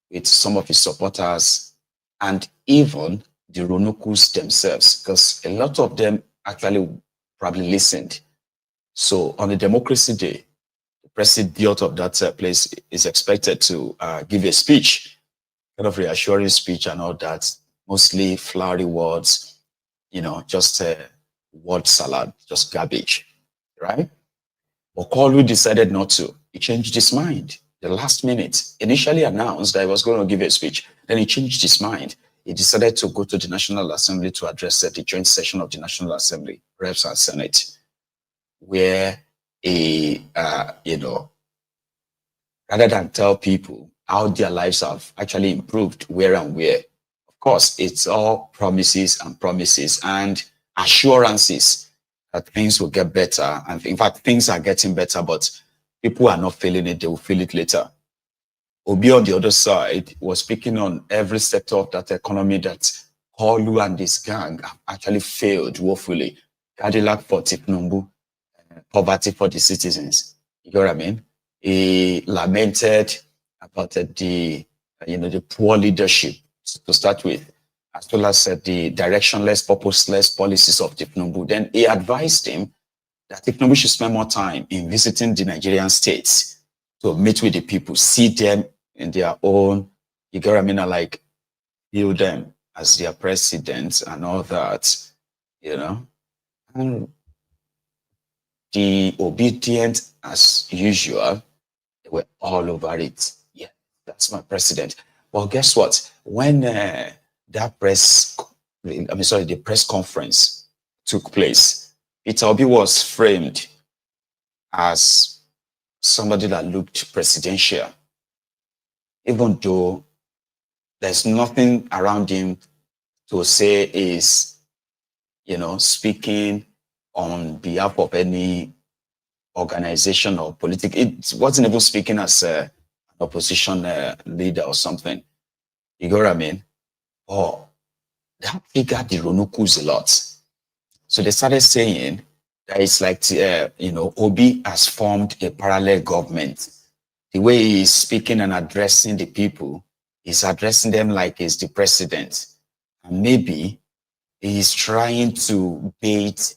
with some of his supporters and even the Ronukus themselves, because a lot of them actually probably listened. So on the Democracy Day, the president of that place is expected to give a speech, kind of reassuring speech and all that, mostly flowery words, you know, just word salad, just garbage, right? But Kolu decided not to. He changed his mind the last minute. Initially announced that he was going to give a speech. Then he changed his mind. He decided to go to the National Assembly to address the joint session of the National Assembly, Reps and Senate, where he, you know, rather than tell people how their lives have actually improved, where and where, of course, it's all promises and assurances that things will get better. And in fact, things are getting better, but people are not feeling it. They will feel it later. Obi on the other side was speaking on every sector of that economy that Kolu and this gang have actually failed woefully. Cadillac for Tinubu, poverty for the citizens. You know what I mean? He lamented about the, you know, the poor leadership to start with, as well as the directionless, purposeless policies of Tinubu. Then he advised him that Tinubu should spend more time in visiting the Nigerian states to meet with the people, see them in their own, you get what I mean, like view them as their presidents and all that, you know. And the obedient, as usual, they were all over it. Yeah, that's my president. Well, guess what? When the press conference took place, Peter Obi was framed as somebody that looked presidential, even though there's nothing around him to say is, you know, speaking on behalf of any organization or political. It wasn't even speaking as an opposition leader or something. You know what I mean? Oh, that triggered the Ronukus a lot. So they started saying that it's like, you know, Obi has formed a parallel government. The way he's speaking and addressing the people, he's addressing them like he's the president. And maybe he's trying to bait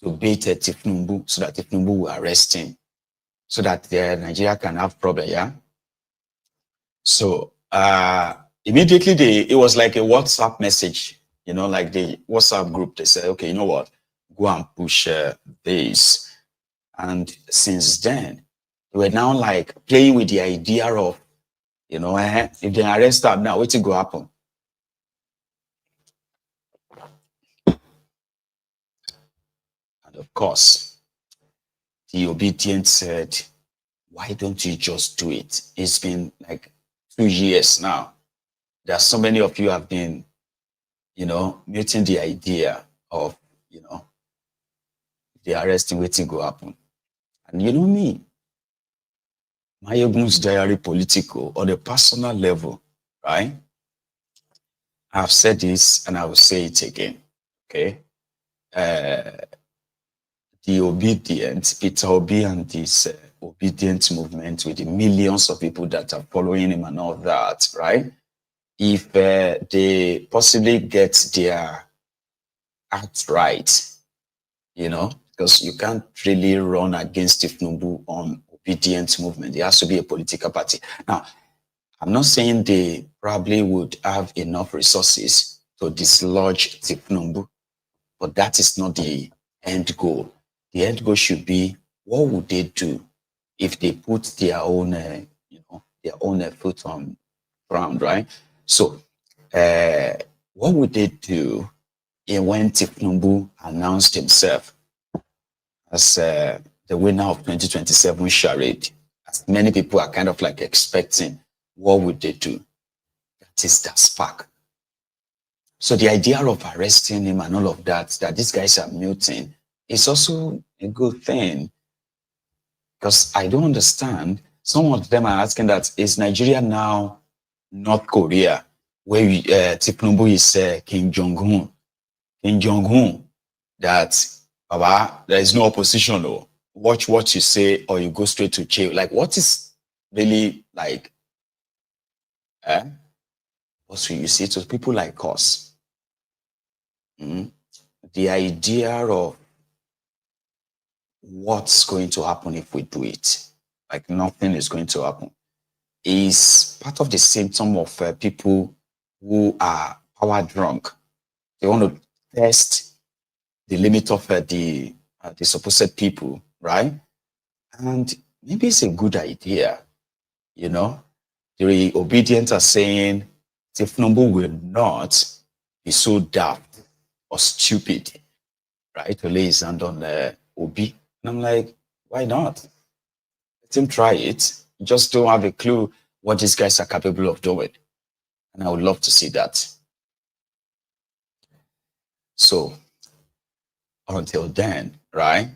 Tinubu so that Tinubu will arrest him, so that Nigeria can have problem, yeah? So immediately it was like a WhatsApp message, you know, like the WhatsApp group. They said, okay, you know what, go and push this. And since then, they were now like playing with the idea of, you know, if they arrest them now, what's going to happen? And of course, the obedient said, why don't you just do it? It's been like 2 years now. There are so many of you have been, you know, muting the idea of, you know, the arresting waiting go happen. And you know me, my Ogun's diary political on a personal level, right? I've said this and I will say it again, okay? The obedient, Peter Obi and this obedient movement with the millions of people that are following him and all that, right? If they possibly get their act right, you know, because you can't really run against Tinubu on obedient movement. It has to be a political party. Now, I'm not saying they probably would have enough resources to dislodge Tinubu, but that is not the end goal. The end goal should be, what would they do if they put their own, their own foot on ground, right? So, what would they do when Tinubu announced himself as the winner of 2027 charade? As many people are kind of like expecting, what would they do? That is the spark. So the idea of arresting him and all of that these guys are muting, is also a good thing. Because I don't understand, some of them are asking that, is Nigeria now North Korea, where Tinubu is Kim Jong-un? Kim Jong-un, that, Baba, there is no opposition, or watch what you say, or you go straight to jail. Like, what is really like, also you see, to people like us, the idea of what's going to happen if we do it, like nothing is going to happen, is part of the symptom of people who are power drunk. They want to test the limit of the supposed people, right? And maybe it's a good idea, The obedient are saying Tinubu will not be so daft or stupid, right, to lay his hand on Obi. And I'm like, why not? Let him try it. You just don't have a clue what these guys are capable of doing. And I would love to see that. So, until then, right,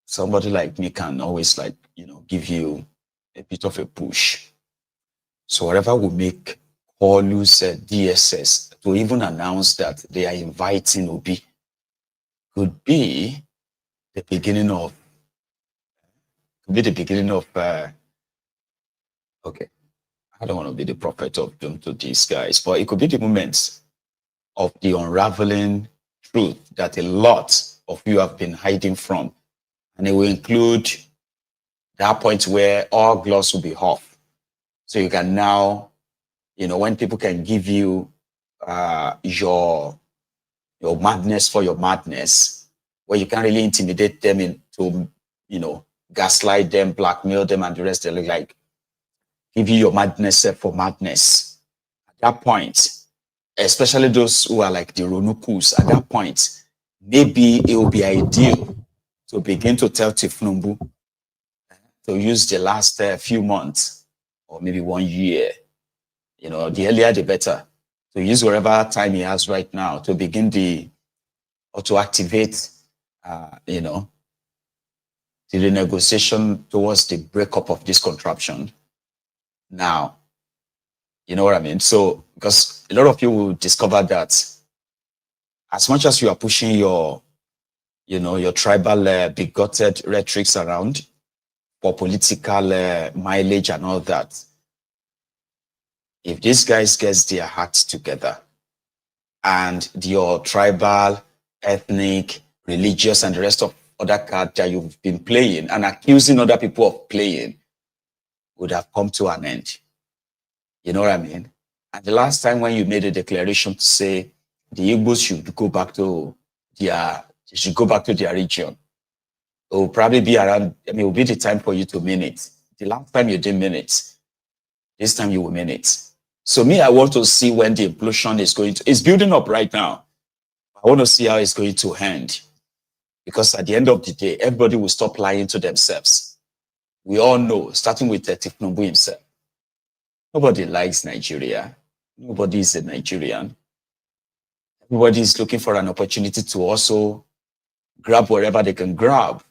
somebody like me can always, like, give you a bit of a push. So whatever will make Olu's DSS to even announce that they are inviting Obi could be the beginning of, okay, I don't want to be the prophet of doom to these guys, but it could be the moment of the unraveling truth that a lot of you have been hiding from. And it will include that point where all gloss will be off. So you can now, when people can give you your madness for your madness, where you can't really intimidate them into, gaslight them, blackmail them, and the rest. They look like, give you your madness for madness. At that point, especially those who are like the Ronukus, at that point, maybe it will be ideal to begin to tell Tinubu to use the last few months or maybe 1 year, the earlier the better, to use whatever time he has right now to begin to activate, the renegotiation towards the breakup of this contraption. Now, you know what I mean? So, because a lot of you will discover that as much as you are pushing your tribal bigoted rhetorics around for political mileage and all that, if these guys get their hearts together and your tribal, ethnic, religious, and the rest of other cards that you've been playing and accusing other people of playing would have come to an end. You know what I mean? And the last time when you made a declaration to say the Igbos should go back to their region, it will probably be around, it will be the time for you to mean it. The last time you didn't mean it, this time you will mean it. So me, I want to see when the implosion is going to, it's building up right now. I want to see how it's going to end. Because at the end of the day, everybody will stop lying to themselves. We all know, starting with Tinubu himself, nobody likes Nigeria. Nobody is a Nigerian. Everybody is looking for an opportunity to also grab wherever they can grab.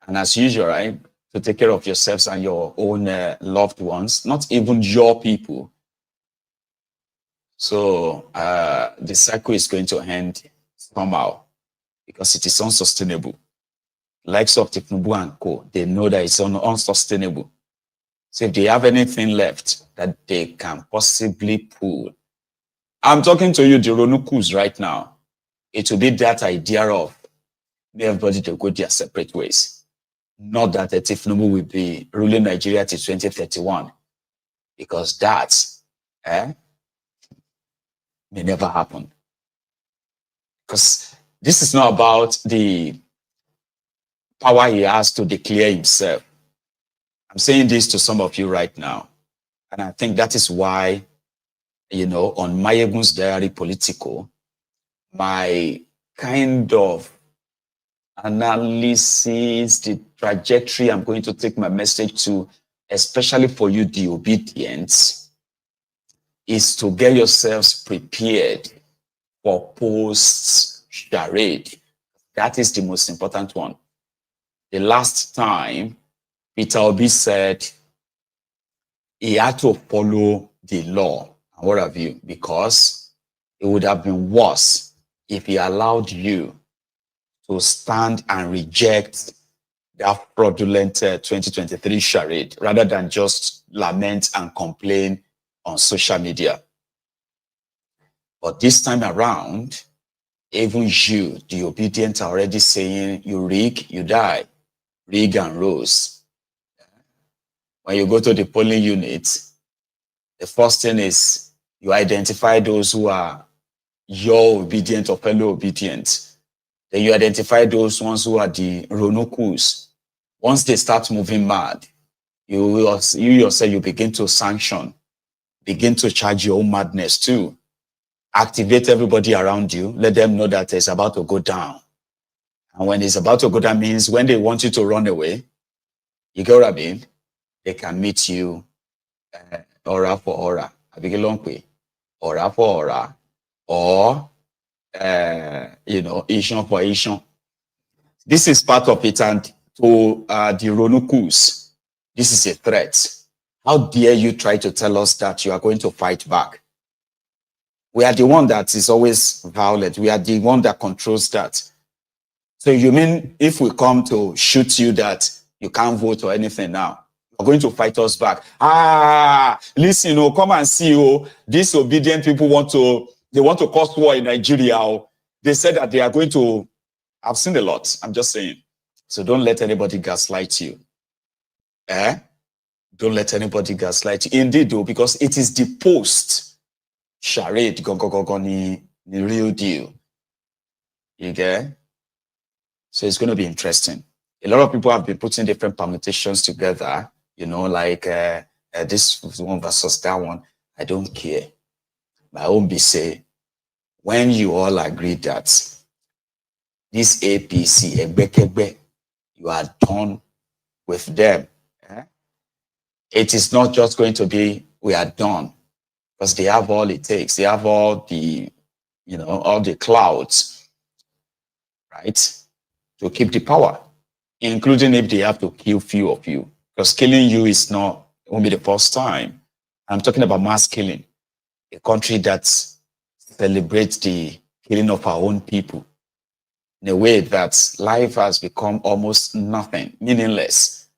And as usual, right, to take care of yourselves and your own loved ones, not even your people. So the cycle is going to end somehow because it is unsustainable. Likes of Tinubu and co, they know that it's unsustainable. So if they have anything left that they can possibly pull, I'm talking to you, the Ronukus, right now. It will be that idea of everybody to go their separate ways. Not that Tinubu will be ruling Nigeria till 2031, because that may never happen. Because this is not about the power he has to declare himself. I'm saying this to some of you right now. And I think that is why, you know, on Mayegun's Diary Political, my kind of analysis, the trajectory I'm going to take my message to, especially for you, the obedient, is to get yourselves prepared for post-charade. That is the most important one. The last time, Peter Obi said he had to follow the law, and what have you, because it would have been worse if he allowed you to stand and reject that fraudulent 2023 charade rather than just lament and complain on social media. But this time around, even you, the obedient, are already saying, you rig, you die. Rig and Rose. When you go to the polling unit, the first thing is you identify those who are your obedient or fellow obedient. Then you identify those ones who are the Ronukus. Once they start moving mad, you yourself, you begin to sanction, begin to charge your own madness too. Activate everybody around you. Let them know that it's about to go down. And when it's about to go down means when they want you to run away, you get what I mean? They can meet you aura for aura. A big long way. Aura for aura. Or, you know, Asian for Asian. This is part of it. And to the Ronukus, this is a threat. How dare you try to tell us that you are going to fight back? We are the one that is always violent. We are the one that controls that. So you mean if we come to shoot you that you can't vote or anything now, you're going to fight us back? Listen, come and see, these obedient people want to cause war in Nigeria. They said that they are going to, I've seen a lot, I'm just saying. So don't let anybody gaslight you. Don't let anybody gaslight you. Indeed, though, because it is the post-charade, the real deal. You get? So it's going to be interesting. A lot of people have been putting different permutations together, like this one versus that one. I don't care. My own be say, when you all agree that this APC, you are done with them, it is not just going to be, we are done, because they have all it takes. They have all the, all the clouds, right, to keep the power, including if they have to kill few of you, because killing you is not, it won't be the first time. I'm talking about mass killing, a country that celebrates the killing of our own people in a way that life has become almost nothing, meaningless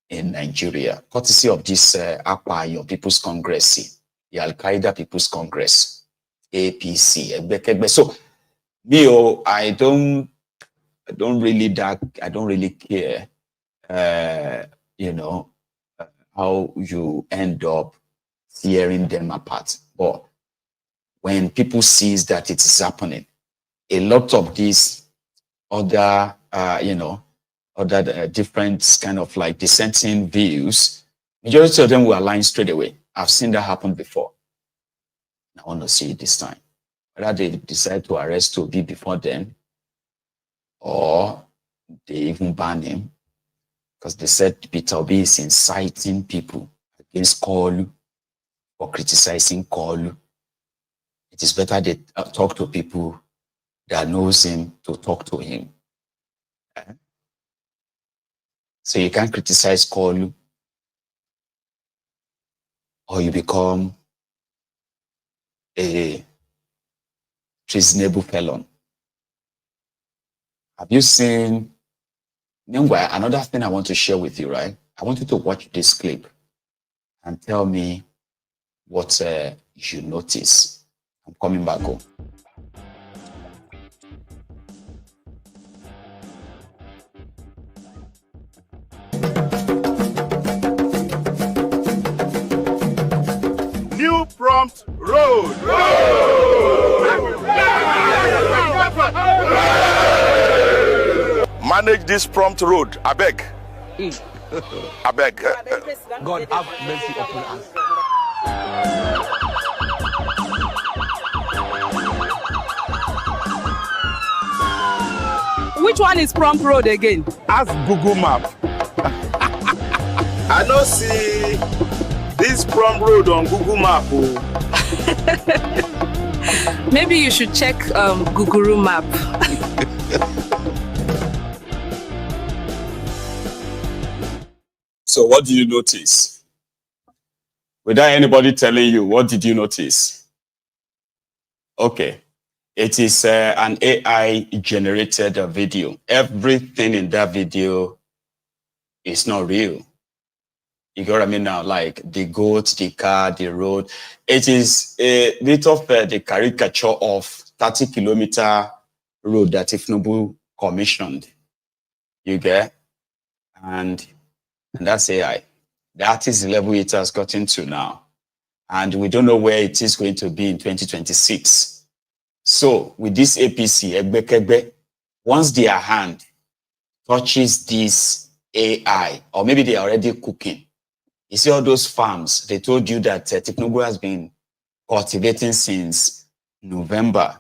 in Nigeria, courtesy of this APA, People's Congress, the Al-Qaeda People's Congress, APC. So, I don't really care, how you end up tearing them apart. But when people sees that it is happening, a lot of these other, different kind of like dissenting views, majority of them will align straight away. I've seen that happen before. I want to see it this time. Whether they decide to arrest Obi before then, or they even ban him, because they said Peter Obi is inciting people against Kolu or criticizing Kolu. It is better they talk to people that knows him to talk to him. So you can't criticize Kolu, or you become a treasonable felon. Have you seen? Meanwhile, another thing I want to share with you, right? I want you to watch this clip and tell me what you notice. I'm coming back home. prompt road. Manage this prompt road, I beg. I beg. God have mercy upon us. Which one is prompt road again? Ask Google Map. I don't see this prompt road on Google Map. Maybe you should check Google Map. So what did you notice? Without anybody telling you, what did you notice? Okay. It is an AI-generated video. Everything in that video is not real. You got what I mean now? Like the goat, the car, the road. It is a bit of the caricature of 30-kilometer road that Tinubu commissioned. You get? And that's AI. That is the level it has gotten to now. And we don't know where it is going to be in 2026. So with this APC, once their hand touches this AI, or maybe they are already cooking, you see all those farms, they told you that Tinubu has been cultivating since November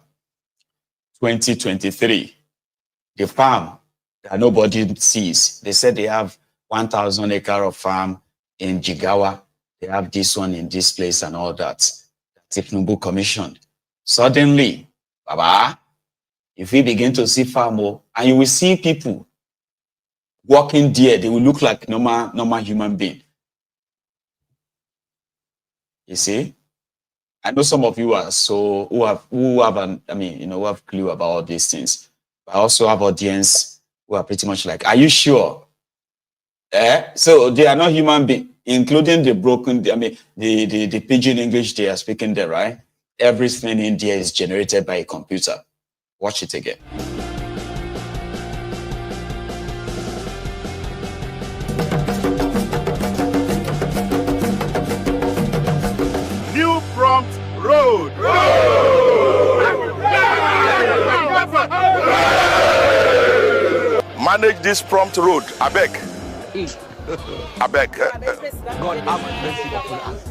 2023. The farm that nobody sees, they said they have 1,000 acre of farm in Jigawa. They have this one in this place and all that. Tinubu commissioned. Suddenly, Baba, if we begin to see farm, and you will see people walking there, they will look like normal human being. You see? I know some of you are so who have who have clue about all these things. But I also have audience who are pretty much like, are you sure? So they are not human beings, including the broken, the pidgin English they are speaking there, right? Everything in there is generated by a computer. Watch it again. New prompt road. Manage this prompt road, I beg. I beg. God have mercy upon us.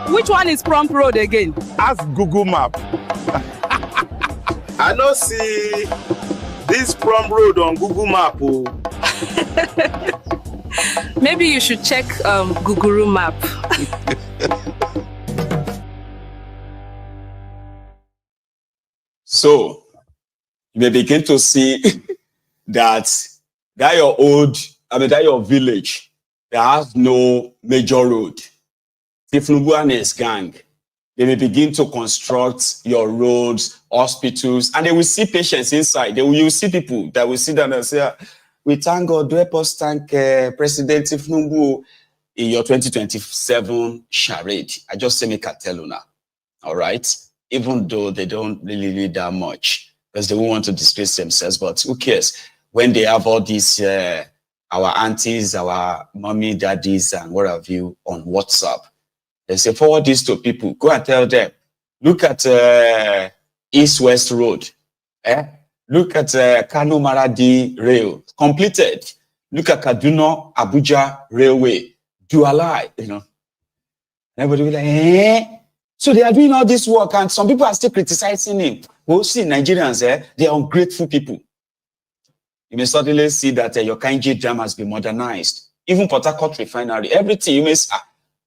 Which one is prompt road again? Ask Google Map. I don't see this prompt road on Google Map. Maybe you should check Google Map. So you may begin to see that your village that has no major road. Tinubu and his gang, they may begin to construct your roads, hospitals, and they will see patients inside. You will see people that will sit down and say, we thank God, help us thank President Tinubu in your 2027 charade. I just say make I tell you now. All right? Even though they don't really need that much, because they won't want to disgrace themselves, but who cares? When they have all these, our aunties, our mommy, daddies, and what have you on WhatsApp, they say, forward this to people. Go and tell them, look at East-West Road. Look at Kano Maradi Rail, completed. Look at Kaduna Abuja Railway, Dualai, Everybody will be like, So they are doing all this work, and some people are still criticizing him. Well, see, Nigerians, they are ungrateful people. You may suddenly see that your Kainji dam has been modernized. Even Port Harcourt refinery, everything, you may say,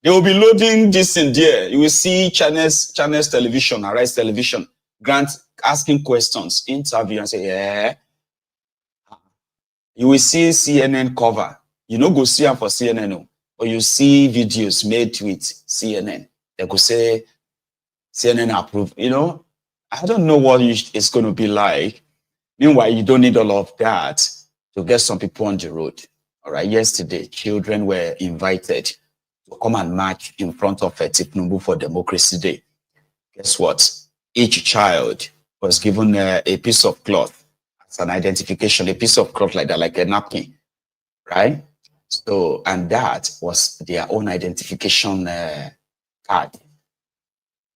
they will be loading this in there. You will see channels television, Arise Television, Grant asking questions, interview, and say, yeah. You will see CNN cover. You know, go see them for CNN, or you see videos made with CNN. They could say, CNN approved. I don't know what it's going to be like. Meanwhile, you don't need all of that to get some people on the road. All right. Yesterday, children were invited to come and march in front of Tinubu for Democracy Day. Guess what? Each child was given a piece of cloth It's an identification, a piece of cloth like that, like a napkin, right? So, and that was their own identification card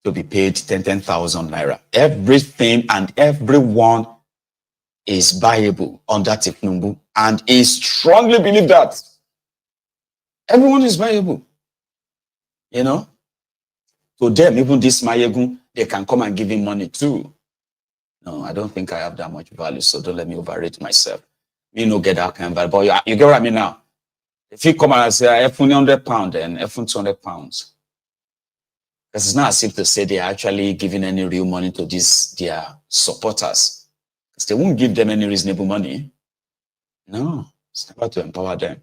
to be paid 10,000 naira. Everything and everyone is buyable under Tinubu, and he strongly believe that everyone is buyable. You know, to them, even this Mayegun, they can come and give him money too. No, I don't think I have that much value, so don't let me overrate myself. Me no get that kind of value, but you get what I mean now. If you come and say, F £100 and F £200, because it's not as if to say they're actually giving any real money to their supporters. Because they won't give them any reasonable money. No, it's never to empower them.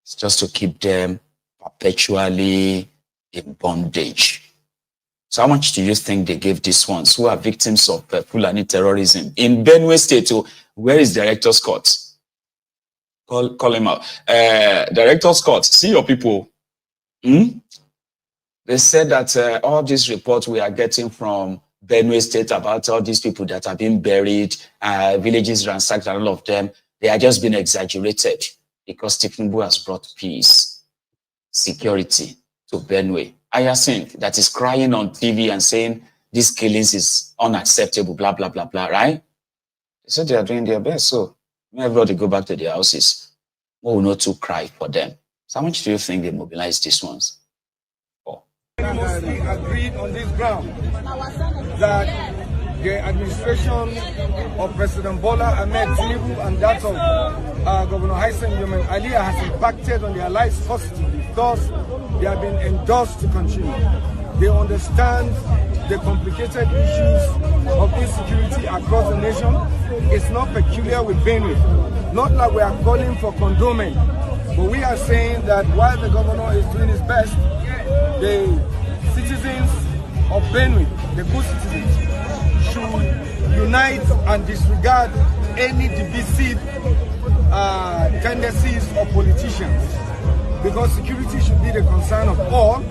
It's just to keep them perpetually in bondage. So how much do you think they gave these ones who are victims of Fulani terrorism? In Benue State, where is Director Scott? Call him out. Director Scott, see your people. They said that all these reports we are getting from Benue State about all these people that have been buried, villages ransacked, and all of them, they are just being exaggerated because Tinubu has brought peace, security to Benue. Hyacinth that is crying on TV and saying these killings is unacceptable, blah, blah, blah, blah, right? They said they are doing their best, so everybody go back to their houses. We will not to cry for them. So how much do you think they mobilize these ones for? We agreed on this ground that the administration of President Bola Ahmed Tinubu and that of Governor Hassan Yomen Aliyah has impacted on their lives positively. Thus, they have been endorsed to continue. They understand the complicated issues of insecurity across the nation. It's not peculiar with Benue. Not like we are calling for condonement, but we are saying that while the governor is doing his best, the citizens of Benue, the good citizens, should unite and disregard any divisive tendencies of politicians, because security should be the concern of all,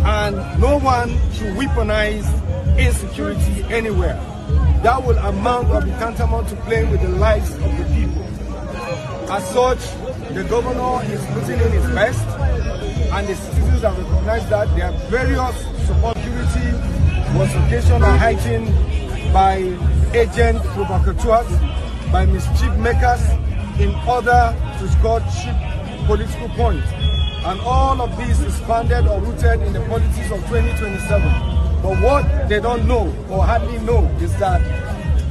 and no one should weaponize insecurity anywhere. That will amount or be tantamount to playing with the lives of the people. As such, the governor is putting in his best, and the citizens have recognized that their various support security was occasionally heightened by agent provocateurs, by mischief makers in order to score cheap political points. And all of this is founded or rooted in the politics of 2027. But what they don't know or hardly know is that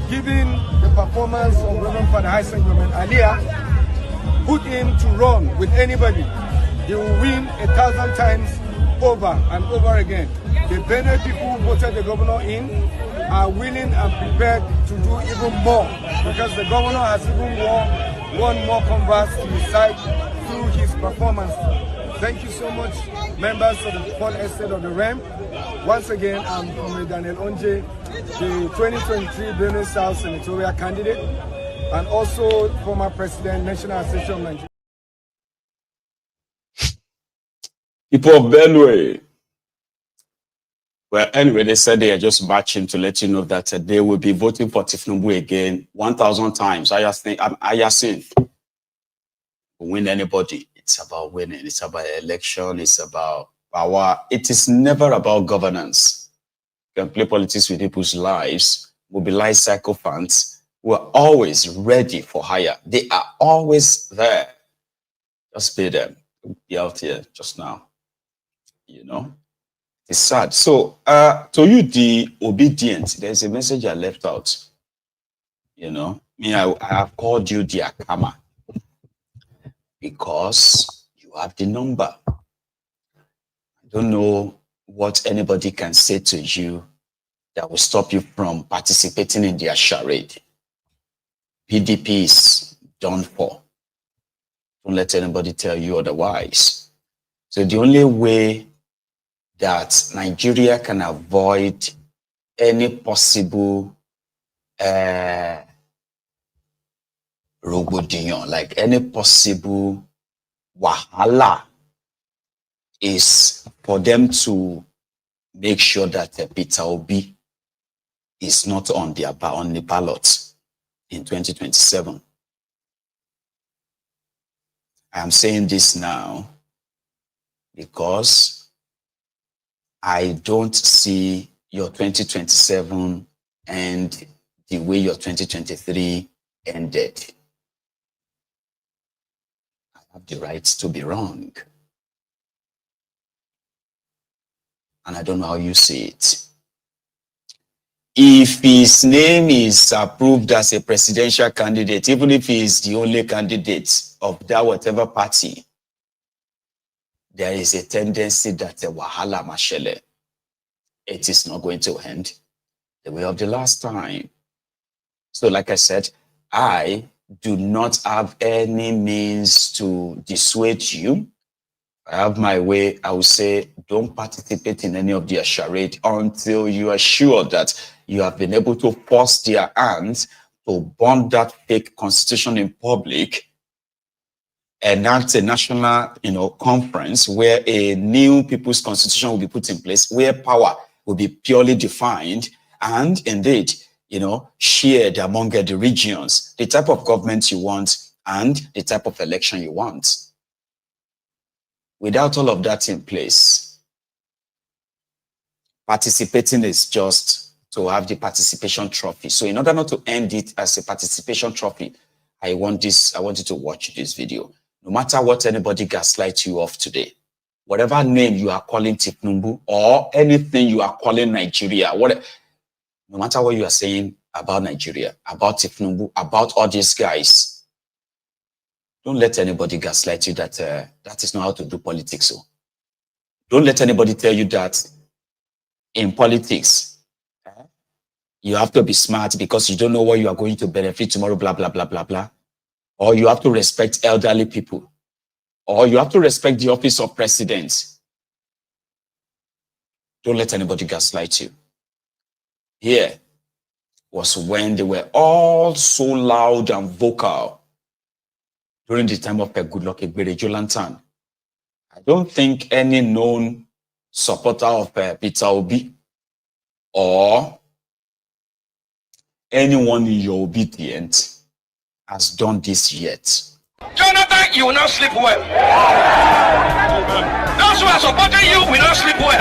given the performance of Reverend Father Hassan Yomen Aliyah, put him to run with anybody, he will win 1,000 times over and over again. The Benue people who voted the governor in are willing and prepared to do even more, because the governor has even won more converts to his side through his performance. Thank you so much, members of the Paul Estate of the REM. Once again, I'm from Daniel Onje, the 2023 Benue South senatorial candidate, and also former president, National Association of Nigeria. People of Benue. Well, anyway, they said they are just marching to let you know that they will be voting for Tinubu again 1,000 times. Hyacinth will win anybody. It's about winning. It's about election. It's about power. It is never about governance. You can play politics with people's lives, mobilize sycophants who are always ready for hire. They are always there. Just pay them. Be out here just now. You know? It's sad. So, to you, the obedient, there's a message I left out. You know, I have called you the Akama because you have the number. I don't know what anybody can say to you that will stop you from participating in their charade. PDP is done for. Don't let anybody tell you otherwise. So the only way that Nigeria can avoid any possible rogodinho, like any possible wahala, is for them to make sure that Peter Obi is not on the ballot. in 2027. I'm saying this now because I don't see your 2027 and the way your 2023 ended. I have the right to be wrong. And I don't know how you see it. If his name is approved as a presidential candidate, even if he is the only candidate of that whatever party, there is a tendency that the wahala mashele, it is not going to end the way of the last time. So like I said, I do not have any means to dissuade you. I have my way. I will say, don't participate in any of their charade until you are sure that you have been able to force their hands to burn that fake constitution in public, enact a national, conference where a new people's constitution will be put in place, where power will be purely defined and indeed, shared among the regions, the type of government you want and the type of election you want. Without all of that in place, participating is just to have the participation trophy. So in order not to end it as a participation trophy, I want you to watch this video. No matter what anybody gaslights you off today, whatever name you are calling Tinubu or anything you are calling Nigeria, no matter what you are saying about Nigeria, about Tinubu, about all these guys, don't let anybody gaslight you that that is not how to do politics. So don't let anybody tell you that in politics, you have to be smart because you don't know what you are going to benefit tomorrow, blah, blah, blah, blah, blah. Or you have to respect elderly people. Or you have to respect the office of president. Don't let anybody gaslight you. Here was when they were all so loud and vocal during the time of Goodluck Ebele Lantern. I don't think any known supporter of Peter Obi or anyone in your obedience has done this yet. Jonathan, you will not sleep well. Those who are supporting you will not sleep well.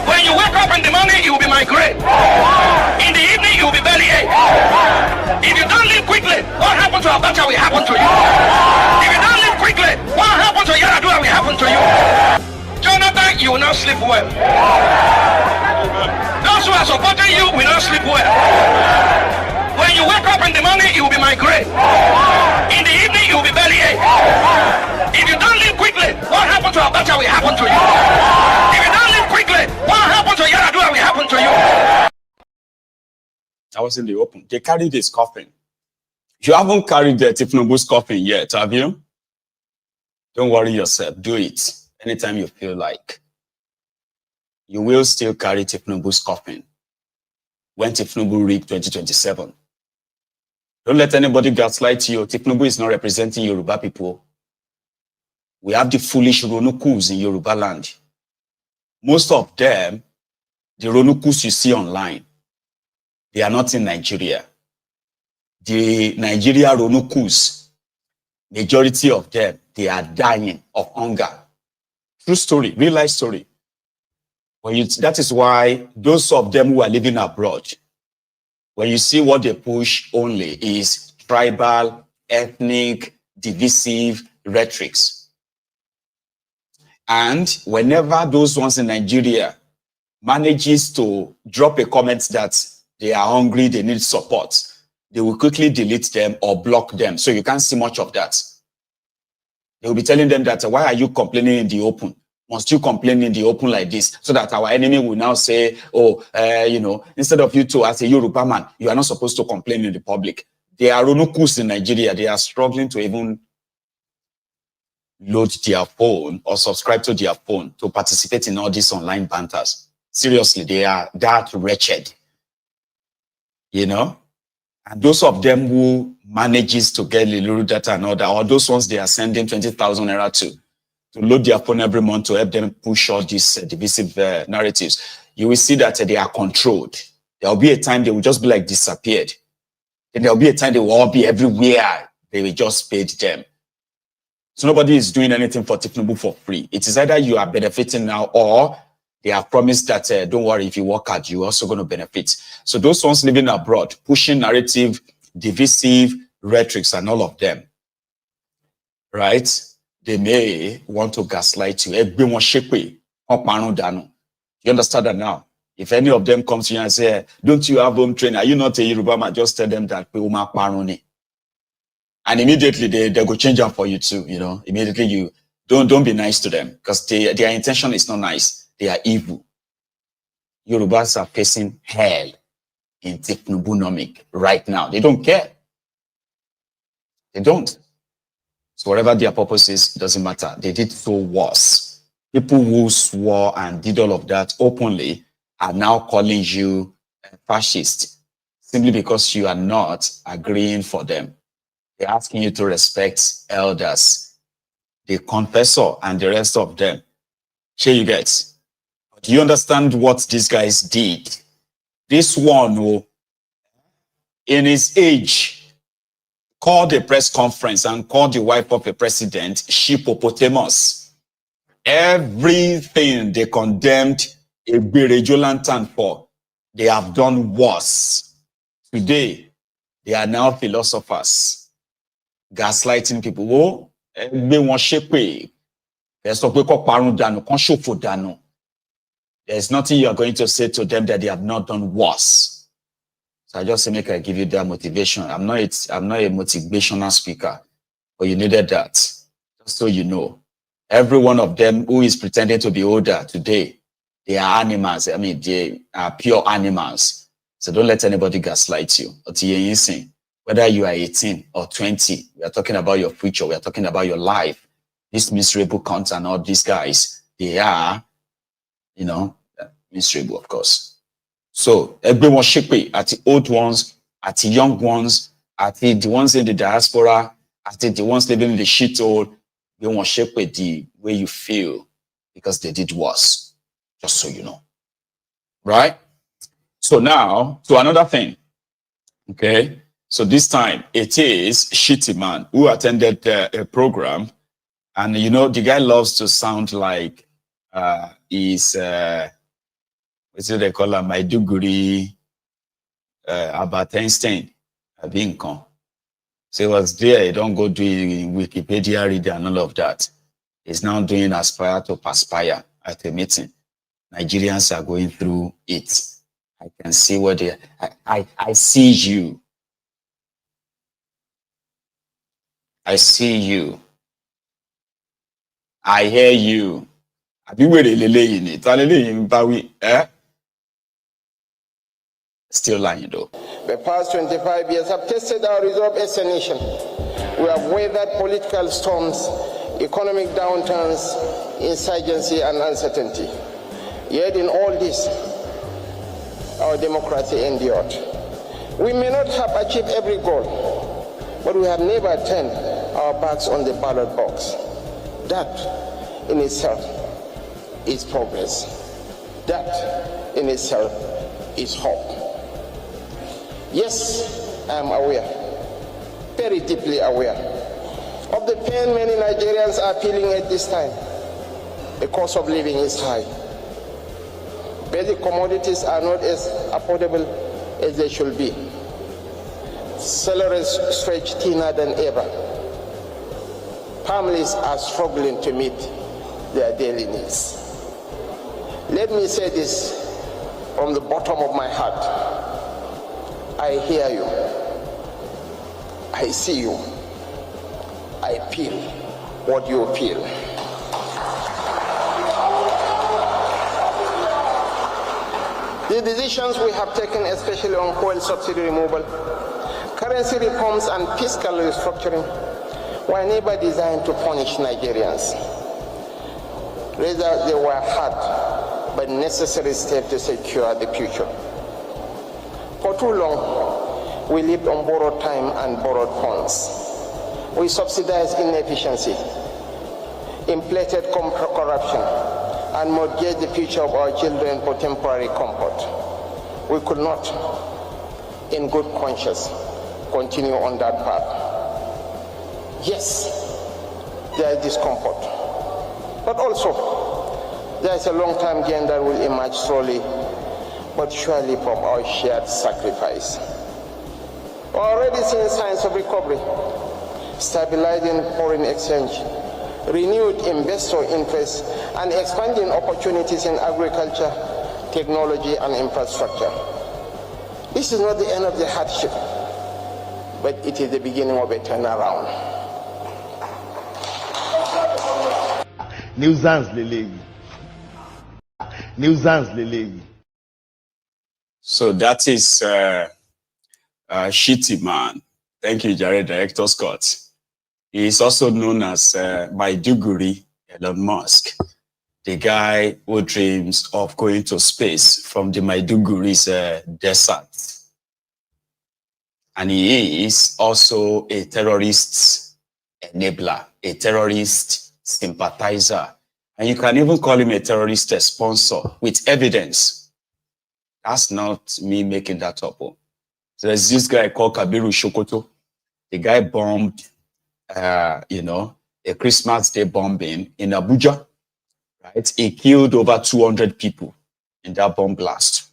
When you wake up in the morning, you will be migraine. In the evening, you will be bellyache. If you don't leave quickly, what happened to Abacha will happen to you. If you don't leave quickly, what happened to Yaradua will happen to you. Jonathan, you will not sleep well. Those who are supporting you will not sleep well. When you wake up in the morning, you will be migraine. In the evening, you will be bellyache. If you don't leave quickly, what happened to Abacha will happen to you. If you don't leave quickly, what happened to Yaradua will happen to you. I was in the open. They carried this coffin. You haven't carried the Tinubu's coffin yet, have you? Don't worry yourself. Do it anytime you feel like. You will still carry Tinubu's coffin when Tinubu reach 2027. Don't let anybody gaslight you. Tinubu is not representing Yoruba people. We have the foolish Ronukus in Yoruba land. Most of them, the Ronukus you see online, they are not in Nigeria. The Nigeria Ronukus, majority of them, they are dying of hunger. True story, real life story. That is why those of them who are living abroad, when you see what they push only is tribal, ethnic, divisive rhetorics. And whenever those ones in Nigeria manages to drop a comment that they are hungry, they need support, they will quickly delete them or block them. So you can't see much of that. They will be telling them that, why are you complaining in the open? Must you complain in the open like this? So that our enemy will now say, instead of you to, as a Yoruba man, you are not supposed to complain in the public. They are Ronukus in Nigeria. They are struggling to even load their phone or subscribe to their phone to participate in all these online banters. Seriously, they are that wretched. And those of them who manages to get a little data and all that, or those ones they are sending 20,000 naira to load their phone every month to help them push all these divisive narratives, you will see that they are controlled. There will be a time they will just be like disappeared. Then there'll be a time they will all be everywhere. They will just pay them. So nobody is doing anything for Tinubu for free. It is either you are benefiting now or they have promised that, don't worry, if you work hard, you're also going to benefit. So those ones living abroad, pushing narrative, divisive rhetorics and all of them, right? They may want to gaslight you. You understand that now? If any of them comes to you and say, don't you have home training? Are you not a Yoruba man? Just tell them that. And immediately they go change up for you too, you know. Immediately you don't be nice to them because their intention is not nice. They are evil. Yorubas are facing hell in Tinubunomic right now. They don't care. They don't. So whatever their purpose is, it doesn't matter. They did so worse. People who swore and did all of that openly are now calling you a fascist simply because you are not agreeing for them. They're asking you to respect elders, the confessor, and the rest of them. Here you get. Do you understand what these guys did? This one, who, in his age, called a press conference and called the wife of a president Shippopotamus. Everything they condemned a Berejolantan for, they have done worse. Today, they are now philosophers, gaslighting people. Oh, there's nothing you are going to say to them that they have not done worse. So I just make I give you that motivation. I'm not a motivational speaker, but you needed that. Just so you know. Every one of them who is pretending to be older today, they are animals. I mean, they are pure animals. So don't let anybody gaslight you. Whether you are 18 or 20, we are talking about your future. We are talking about your life. These miserable cunts and all these guys, they are, you know, miserable, of course. So everyone shakpe at the old ones, at the young ones, at the ones in the diaspora, at the ones living in the shithole. They won't shape the way you feel because they did worse. Just so you know. Right? So now, to another thing. Okay? So this time, it is Shitty Man who attended a program. And, you know, the guy loves to sound like he's, what's it they call him? Maiduguri, Albert Einstein, Abinko. So he was there, he don't go do Wikipedia reader and all of that. He's now doing Aspire to Perspire at a meeting. Nigerians are going through it. I can see what they, I see you. I see you. I hear you. Still lying though. The past 25 years have tested our resolve as a nation. We have weathered political storms, economic downturns, insurgency, and uncertainty. Yet in all this, our democracy endured. We may not have achieved every goal, but we have never turned our backs on the ballot box. That in itself is progress. That in itself is hope. Yes, I am aware, very deeply aware, of the pain many Nigerians are feeling at this time. The cost of living is high. Basic commodities are not as affordable as they should be. Salaries stretch thinner than ever. Families are struggling to meet their daily needs. Let me say this from the bottom of my heart. I hear you. I see you. I feel what you feel. The decisions we have taken, especially on fuel subsidy removal, currency reforms, and fiscal restructuring, were never designed to punish Nigerians. Rather, they were hard but necessary steps to secure the future. For too long, we lived on borrowed time and borrowed funds. We subsidized inefficiency, inflated corruption, and mortgaged the future of our children for temporary comfort. We could not, in good conscience, continue on that path. Yes, there is discomfort, but also there is a long-term gain that will emerge slowly but surely from our shared sacrifice. We're already seeing signs of recovery, stabilizing foreign exchange, renewed investor interest, and expanding opportunities in agriculture, technology, and infrastructure. This is not the end of the hardship, but it is the beginning of a turnaround. Nuisance Lele. Nuisance Lele. So that is Shitty Man. Thank you, Jared, Director Scott. He is also known as Maiduguri Elon Musk, the guy who dreams of going to space from the Maiduguri's desert. And he is also a terrorist enabler, a terrorist sympathizer. And you can even call him a terrorist sponsor with evidence. That's not me making that up. So there's this guy called Kabiru Shokoto. The guy bombed, a Christmas Day bombing in Abuja. Right? He killed over 200 people in that bomb blast.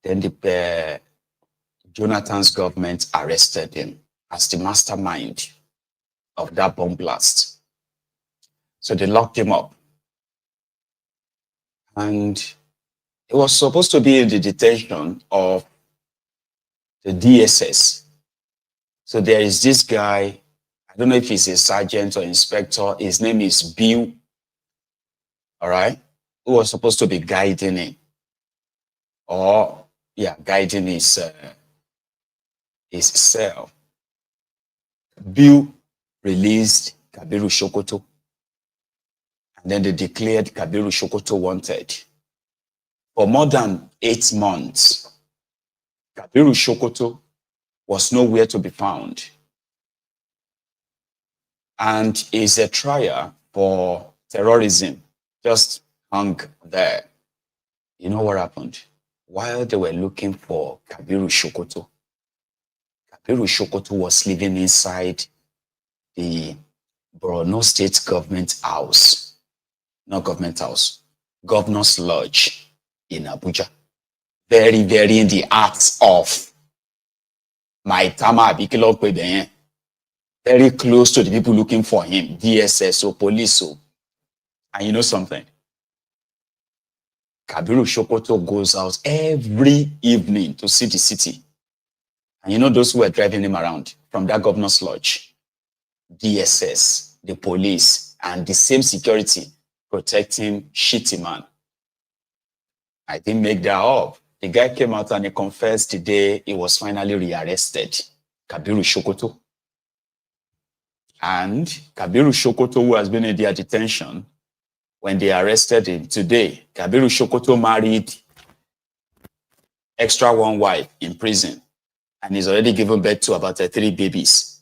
Then Jonathan's government arrested him as the mastermind of that bomb blast. So they locked him up. And he was supposed to be in the detention of the DSS. So there is this guy, I don't know if he's a sergeant or inspector, his name is Bill, all right, who was supposed to be guiding him. Guiding his cell. Bill released Kabiru Shokoto, and then they declared Kabiru Shokoto wanted. For more than 8 months, Kabiru Shokoto was nowhere to be found. And his trial for terrorism just hung there. You know what happened? While they were looking for Kabiru Shokoto was living inside the Borno State government house. Not government house, Governor's Lodge in Abuja. Very, very in the heart of Maitama Abikilokwe, very close to the people looking for him, DSS or police. And you know something? Kabiru Shokoto goes out every evening to see the city. And you know those who were driving him around from that Governor's Lodge? DSS, the police, and the same security protecting Shitty Man. I didn't make that up. The guy came out and he confessed the day he was finally rearrested, Kabiru Shokoto. And Kabiru Shokoto, who has been in their detention, when they arrested him today, Kabiru Shokoto married extra one wife in prison. And he's already given birth to about 3 babies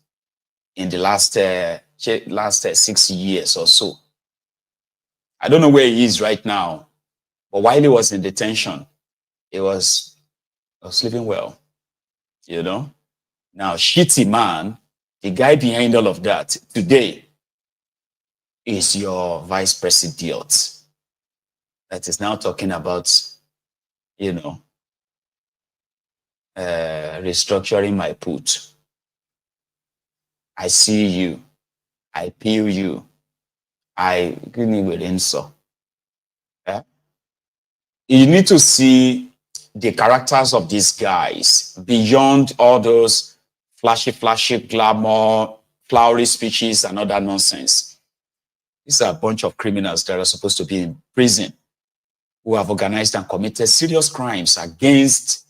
in the last 6 years or so. I don't know where he is right now, but while he was in detention, he was living well, you know. Now, Shitty Man, the guy behind all of that today, is your vice president that is now talking about, restructuring my put. I see you. I peel you. I give me with insult. Yeah? You need to see the characters of these guys beyond all those flashy glamour, flowery speeches and all that nonsense. These are a bunch of criminals that are supposed to be in prison who have organized and committed serious crimes against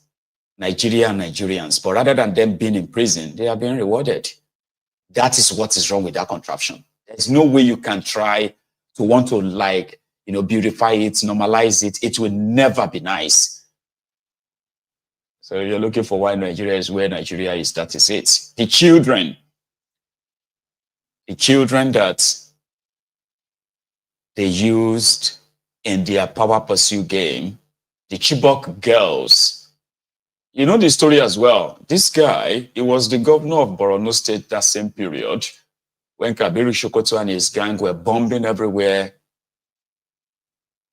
Nigeria and Nigerians. But rather than them being in prison, they are being rewarded. That is what is wrong with that contraption. There's no way you can try to want to beautify it, normalize it. It will never be nice. So you're looking for why Nigeria is where Nigeria is, that is it. The children that they used in their power pursuit game, the Chibok girls You know the story as well. This guy, he was the governor of Borno State that same period when Kabiru Shokoto and his gang were bombing everywhere,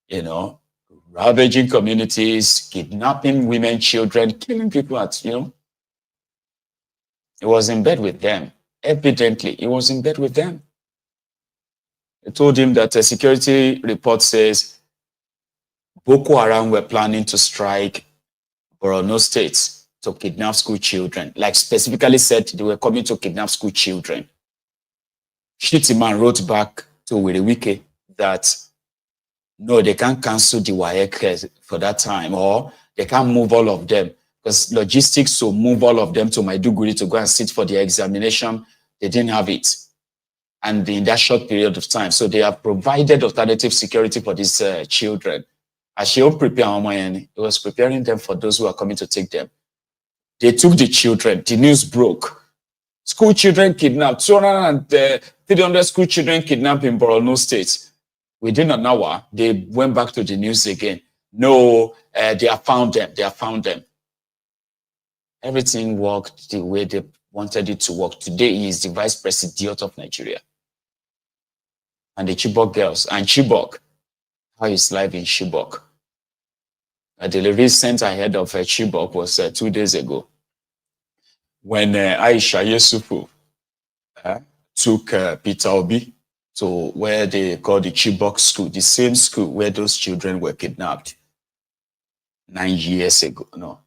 you know, ravaging communities, kidnapping women, children, killing people at, you know. He was in bed with them. Evidently, he was in bed with them. They told him that a security report says Boko Haram were planning to strike Borno State to kidnap school children. Like specifically said, they were coming to kidnap school children. Shittiman wrote back to Wiriwike that no, they can't cancel the WAEC for that time, or they can't move all of them because logistics to move all of them to Maiduguri to go and sit for the examination, they didn't have it. And in that short period of time, so they have provided alternative security for these children. As she it was preparing them for those who are coming to take them. They took the children. The news broke. School children kidnapped. 200 and 300 school children kidnapped in Borno State. Within an hour, they went back to the news again. No, they have found them. They have found them. Everything worked the way they wanted it to work. Today, he is the vice president of Nigeria. And the Chibok girls. And Chibok, how is life in Chibok? The recent I heard of Chibok was 2 days ago when Aisha Yesufu took Peter Obi to where they call the Chibok school, the same school where those children were kidnapped 9 years ago. No,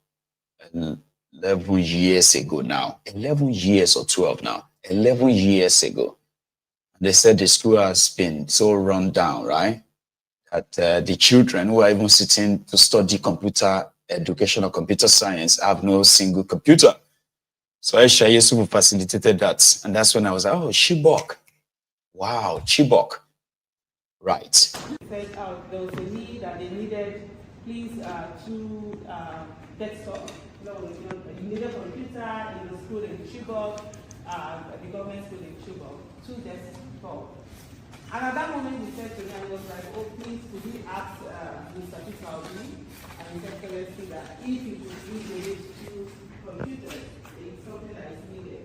11 years ago now. 11 years or 12 now. 11 years ago. They said the school has been so run down, right? That the children who are even sitting to study computer education or computer science have no single computer. So Aisha Yesufu facilitated that. And that's when I was like, oh, Chibok. Wow, Chibok. Right. Said there was a need and they needed, please, two desktop. You needed a computer in the school in Chibok, the government school in Chibok, 2 desktop. And at that moment, he said to me, I was like, oh, please, could you ask Mr. Tinubu and His Excellency that if you could use two computers, it's something that is needed.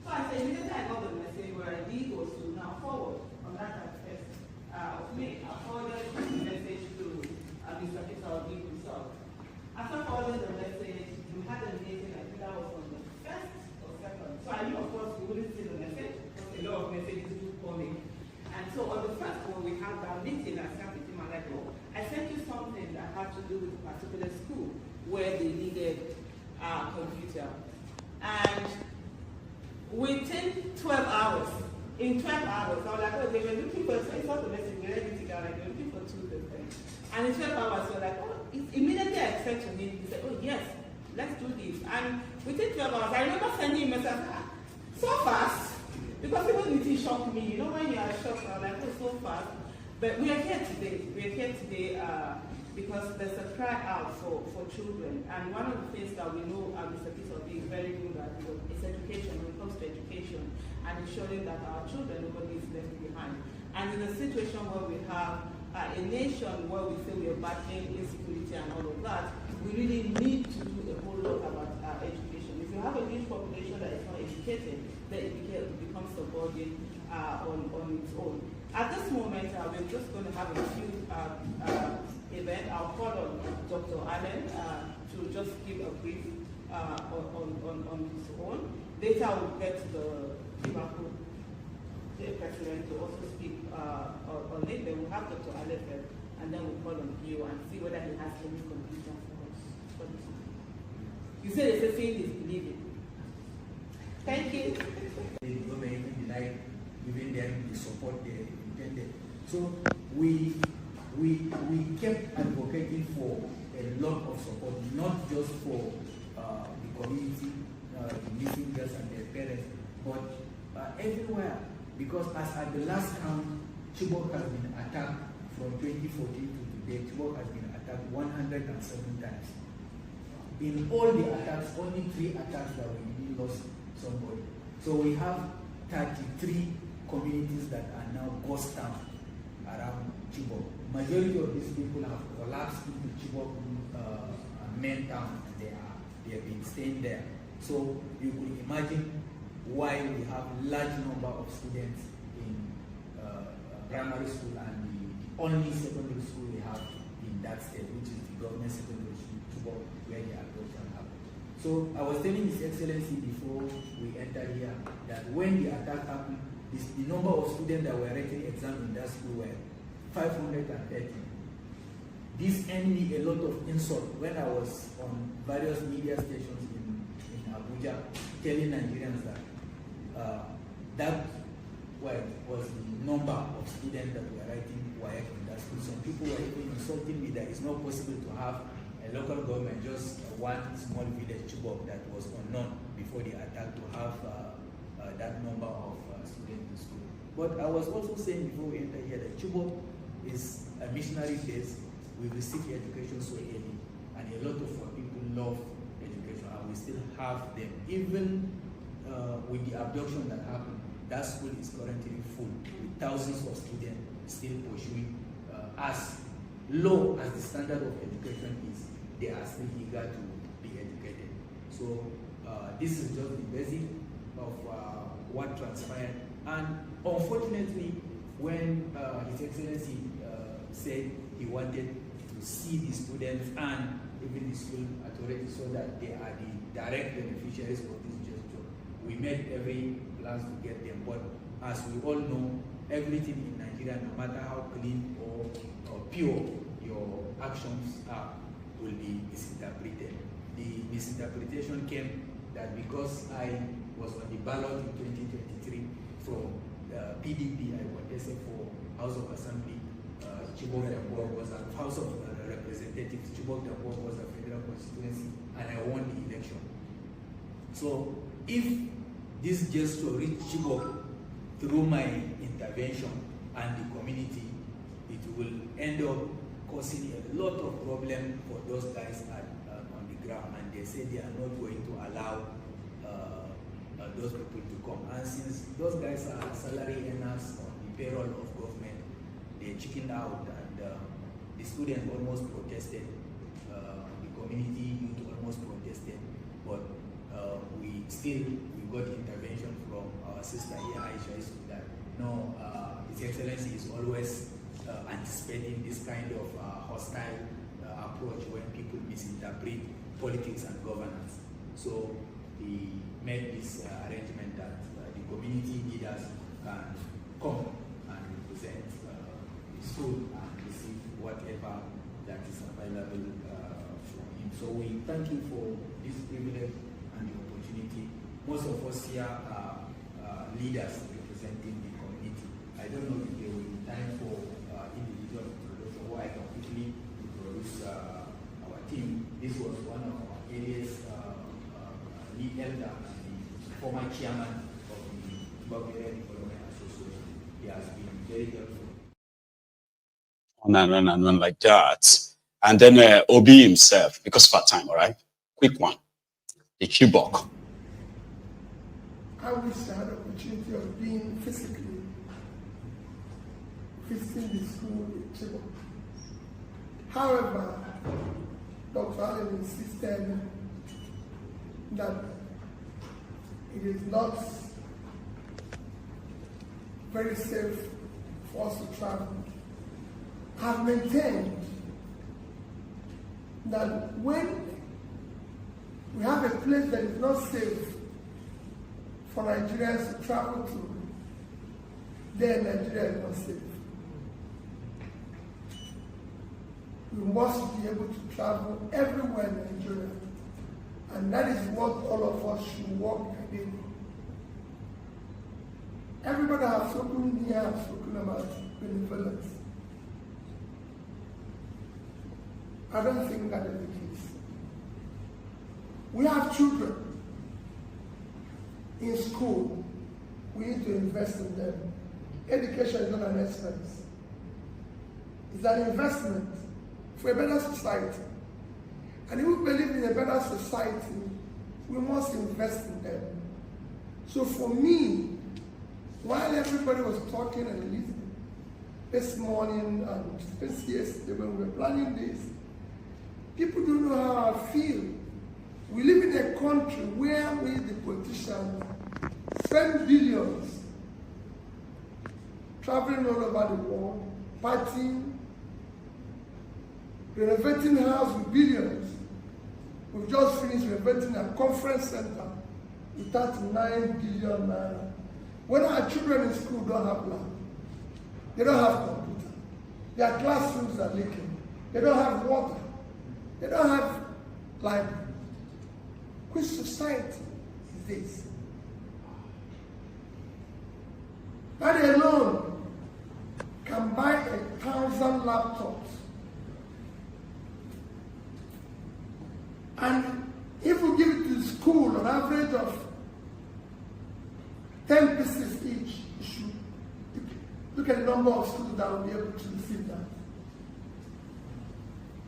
So I said, immediately I got the message where I did was to now forward on that 1st of May. I forwarded the message to Mr. Tinubu himself. After forwarding the message, we had a meeting, I think that was on the 1st or 2nd. So I knew, of course, we wouldn't see the message, because a lot of messages do come in. And so on the first one, we had that meeting, I sat with him and I go, I sent you something that had to do with a particular school where they needed a computer. And within 12 hours, in 12 hours, I was like, oh, they were looking for, so it's not the message, we ready to go, like, they were looking for 2 different. And in 12 hours, we were like, oh, immediately I said to him, he said, oh, yes, let's do this. And within 12 hours, I remember sending him a message, so fast. Because even it shocked me, you know, when you are shocked, I'm like, oh, so fast. But we are here today. We are here today because there's a cry out for children. And one of the things that we know Mr. Kisobi is very good at is education, when it comes to education, and ensuring that our children, nobody is left behind. And in a situation where we have a nation where we say we are battling insecurity and all of that, we really need to do a whole lot about education. If you have a huge population that is not educated, then it becomes a burden on its own. At this moment, we're just going to have a few events. I'll call on Dr. Allen to just give a brief on his own. Later, we'll get the Liverpool president to also speak on it. Then we'll have Dr. Allen there, and then we'll call on you and see whether he has any conclusions for us. You said it's a thing is believing. Thank you. The government denied giving them the support they intended. So we kept advocating for a lot of support, not just for the community, the missing girls and their parents, but everywhere. Because as at the last count, Chibok has been attacked from 2014 to today. Chibok has been attacked 107 times. In all the attacks, only 3 attacks that we really lost somebody. So we have 33 communities that are now ghost town around Chibok. Majority of these people have collapsed into Chibok main town, and they are they have been staying there. So you could imagine why we have large number of students in primary school and the only secondary school we have in that state, which is the government secondary school, where the adoption happened. So I was telling His Excellency before we entered here that when the attack happened, the number of students that were writing exams in that school were 530. This ended me a lot of insult when I was on various media stations in Abuja telling Nigerians that that was the number of students that were writing WAEC in that school. Some people were even insulting me that it's not possible to have a local government, just one small village Chibok that was unknown before the attack, to have that number of students in school. But I was also saying before we enter here that Chibok is a missionary place. We receive education so early, and a lot of our people love education, and we still have them. Even with the abduction that happened, that school is currently full with thousands of students still pursuing. As low as the standard of education is, they are still eager to be educated. So this is just the basic of what transpired. And unfortunately, when His Excellency said he wanted to see the students and even the school authorities so that they are the direct beneficiaries of this gesture, we made every plans to get them. But as we all know, everything in Nigeria, no matter how clean or pure your actions are, will be misinterpreted. The misinterpretation came that because I was on the ballot in 2023 from PDP, I contested for House of Assembly. Chibok was a House of Representatives. Chibok was a federal constituency, and I won the election. So if this gesture reached Chibok through my intervention and the community, it will end up causing a lot of problem for those guys on the ground, and they say they are not going to allow those people to come. And since those guys are salary earners on the payroll of government, they chickened out, and the students almost protested, the community youth almost protested, but we got intervention from our sister here, Aisha, that no, His Excellency is always anticipating this kind of hostile approach when people misinterpret politics and governance. So he made this arrangement that the community leaders can come and represent the school and receive whatever that is available from him. So we thank you for this privilege and the opportunity. Most of us here are leaders representing the community. I don't know if there will be time for individual introduction, or I can quickly introduce our team. This was one of our areas lead elder and the former chairman of the Biafran Development Association. He has been very helpful. And like that. And then Obi himself, because for time, all right? Quick one. The Chibok. I wish I had the opportunity of being physically visiting the school in Chibok. However, Dr. Allen insisted that it is not very safe for us to travel. I have maintained that when we have a place that is not safe for Nigerians to travel to, then Nigeria is not safe. We must be able to travel everywhere in Nigeria. And that is what all of us should work against. Everybody has spoken here, has spoken about benevolence. I don't think that is the case. We have children in school. We need to invest in them. Education is not an expense. It's an investment for a better society. And if we believe in a better society, we must invest in them. So for me, while everybody was talking and listening this morning and this yesterday when we were planning this, people don't know how I feel We live in a country where we, the politicians, spend billions traveling all over the world, partying, renovating houses with billions. We've just finished renovating a conference center with 39 billion naira. When our children in school don't have lab, they don't have computer, their classrooms are leaking, they don't have water, they don't have library. Which society is this? That alone can buy 1,000 laptops. And if we give it to the school on average of 10 pieces each, you should look at the number of schools that will be able to receive that.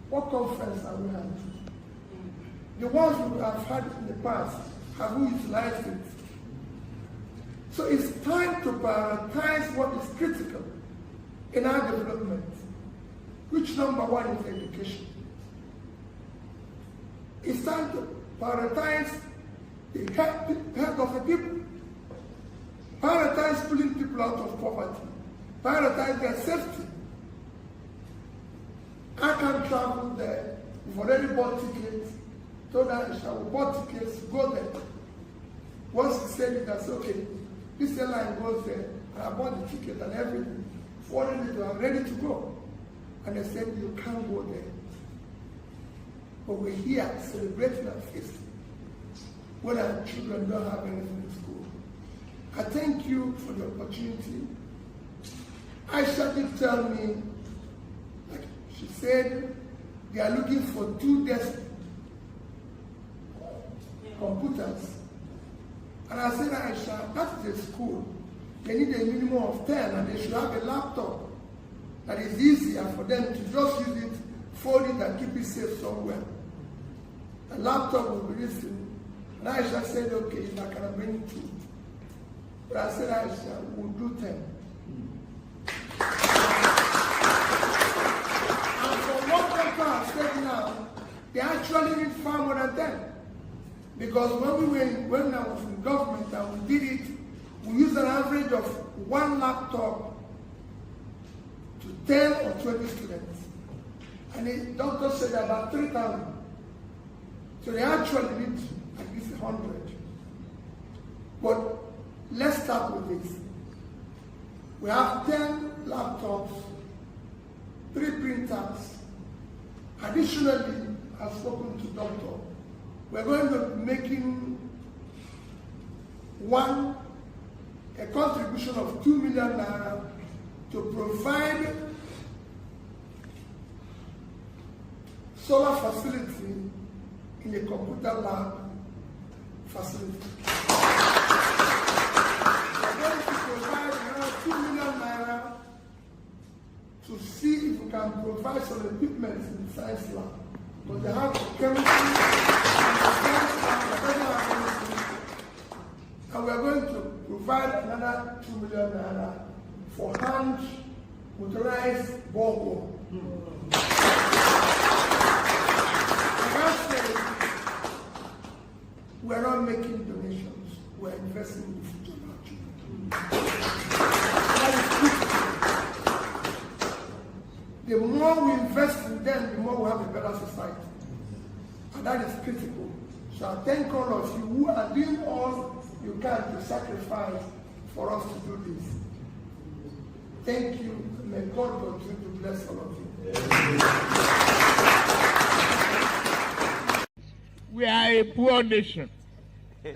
What conference are we having? The ones we have had in the past, have we utilized it? So it's time to prioritize what is critical in our development. Which number one is education? It's time to prioritize the health of the people. Prioritize pulling people out of poverty. Prioritize their safety. I can travel there. We've already bought tickets. Told that I shall bought tickets to go there. Once he said it, I said, okay, this airline goes there. And I bought the ticket and everything. Forwarded it, I'm ready to go. And they said, you can't go there. But we're here celebrating our feast when our children don't have anything in school. I thank you for the opportunity. Aisha did tell me, like she said, they are looking for 2 desks, computers. And I said, Aisha, that's the school. They need a minimum of 10 and they should have a laptop that is easier for them to just use it, fold it and keep it safe somewhere. A laptop will be listening. And Aisha said, okay, I can bring 2. But I said, Aisha, we'll do 10. And for what people have said now, they actually need far more than 10. Because when I was in government and we did it, we used an average of 1 laptop to 10 or 20 students. And the doctor said about 3,000. So they actually need at least 100. But let's start with this. We have 10 laptops, 3 printers. Additionally, I've spoken to doctor. We're going to be making a contribution of 2 million naira to provide solar facility in the computer lab facility. We're going to provide another 2 million naira to see if we can provide some equipment in the science lab. But they have chemistry, and we're going to provide another 2 million naira for hand motorized borehole. We're not making donations, we're investing in the future of our children. That is critical. The more we invest in them, the more we have a better society. And that is critical. So I thank all of you who are doing all you can to sacrifice for us to do this. Thank you. May God continue to bless all of you. We are a poor nation. The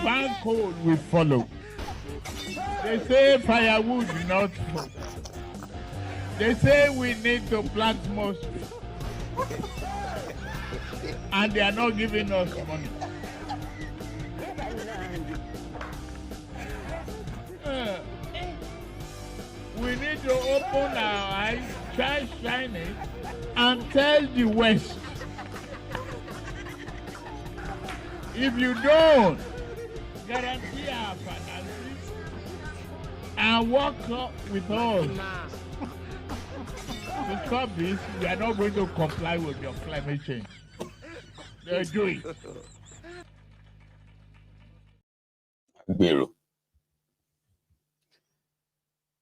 bank code we follow. They say firewood, not food. They say we need to plant more trees. And they are not giving us money. We need to open our eyes, shine it, and tell the West, if you don't guarantee our finances and work with us to stop this, we are not going to comply with your climate change. They're doing.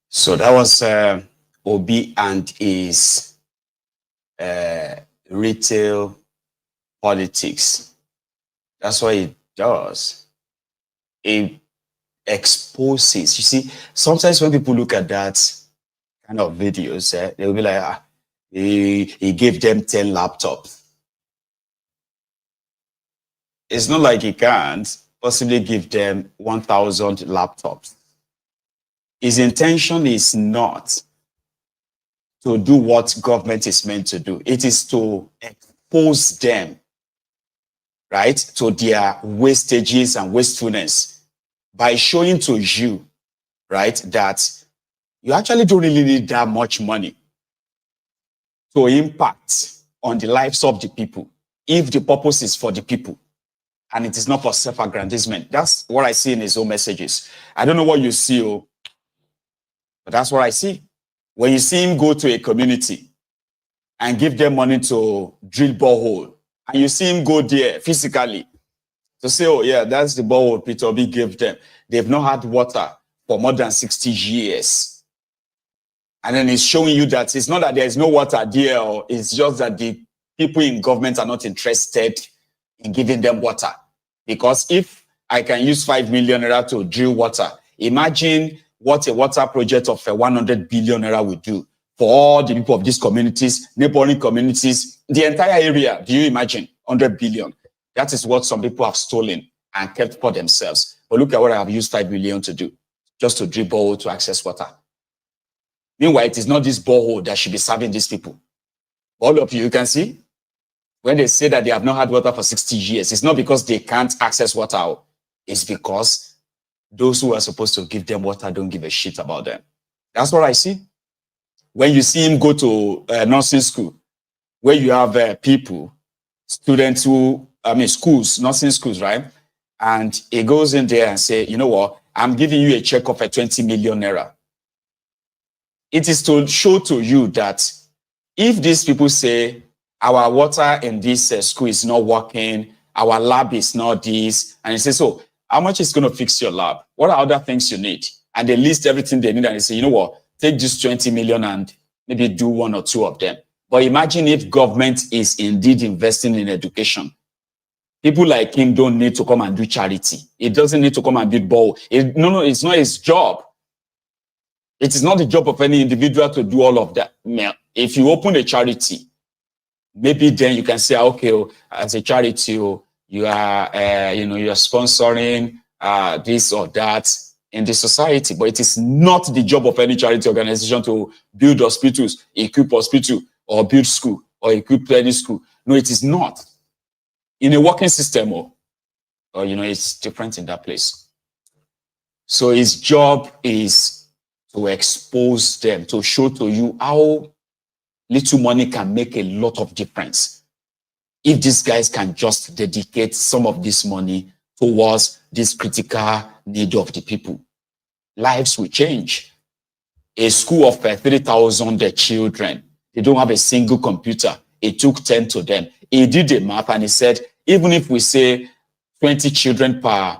So that was Obi and his retail politics. That's what it does. It exposes. You see, sometimes when people look at that kind of videos, they'll be like, he gave them 10 laptops. It's not like he can't possibly give them 1,000 laptops. His intention is not to do what government is meant to do. It is to expose them, right, to their wastages and wastefulness by showing to you, right, that you actually don't really need that much money to impact on the lives of the people if the purpose is for the people and it is not for self-aggrandizement. That's what I see in his own messages. I don't know what you see, but that's what I see. When you see him go to a community and give them money to drill borehole, and you see him go there physically to say, oh yeah, that's the borehole Peter Obi gave them. They've not had water for more than 60 years. And then he's showing you that it's not that there is no water there, or it's just that the people in government are not interested in giving them water. Because if I can use 5 million naira to drill water, imagine what a water project of 100 billion naira would do for all the people of these communities, neighboring communities, the entire area. Do you imagine 100 billion? That is what some people have stolen and kept for themselves. But look at what I have used 5 million to do, just to drill borehole to access water. Meanwhile, it is not this borehole that should be serving these people. All of you can see, when they say that they have not had water for 60 years, it's not because they can't access water. It's because those who are supposed to give them water don't give a shit about them. That's what I see. When you see him go to nursing school, where you have people, students who, schools, nursing schools, right? And he goes in there and say, you know what? I'm giving you a check of 20 million naira. It is to show to you that if these people say, our water in this school is not working, our lab is not this, and he says, so how much is going to fix your lab? What are other things you need? And they list everything they need, and they say, you know what, take this 20 million and maybe do 1 or 2 of them. But imagine if government is indeed investing in education. People like him don't need to come and do charity. It doesn't need to come and build ball. No, it's not his job. It is not the job of any individual to do all of that. If you open a charity, maybe then you can say, okay, as a charity, you are, you're sponsoring this or that in the society. But it is not the job of any charity organization to build hospitals, equip hospital, or build school, or equip any school. No, it is not. In a working system, it's different in that place. So his job is to expose them, to show to you how little money can make a lot of difference. If these guys can just dedicate some of this money towards this critical need of the people, lives will change. A school of 3,000 children, they don't have a single computer. It took 10 to them. He did a map and he said, even if we say 20 children per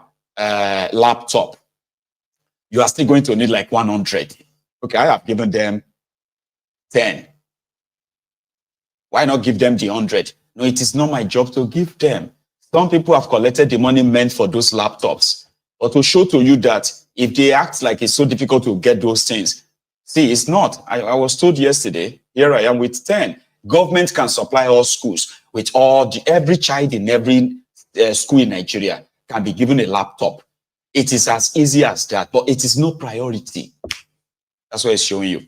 laptop, you are still going to need like 100. Okay, I have given them 10. Why not give them the 100? No, it is not my job to give them. Some people have collected the money meant for those laptops. But to show to you that if they act like it's so difficult to get those things, see, it's not. I was told yesterday, here I am with 10. Government can supply all schools with every child in every school in Nigeria can be given a laptop. It is as easy as that, but it is no priority. That's what it's showing you.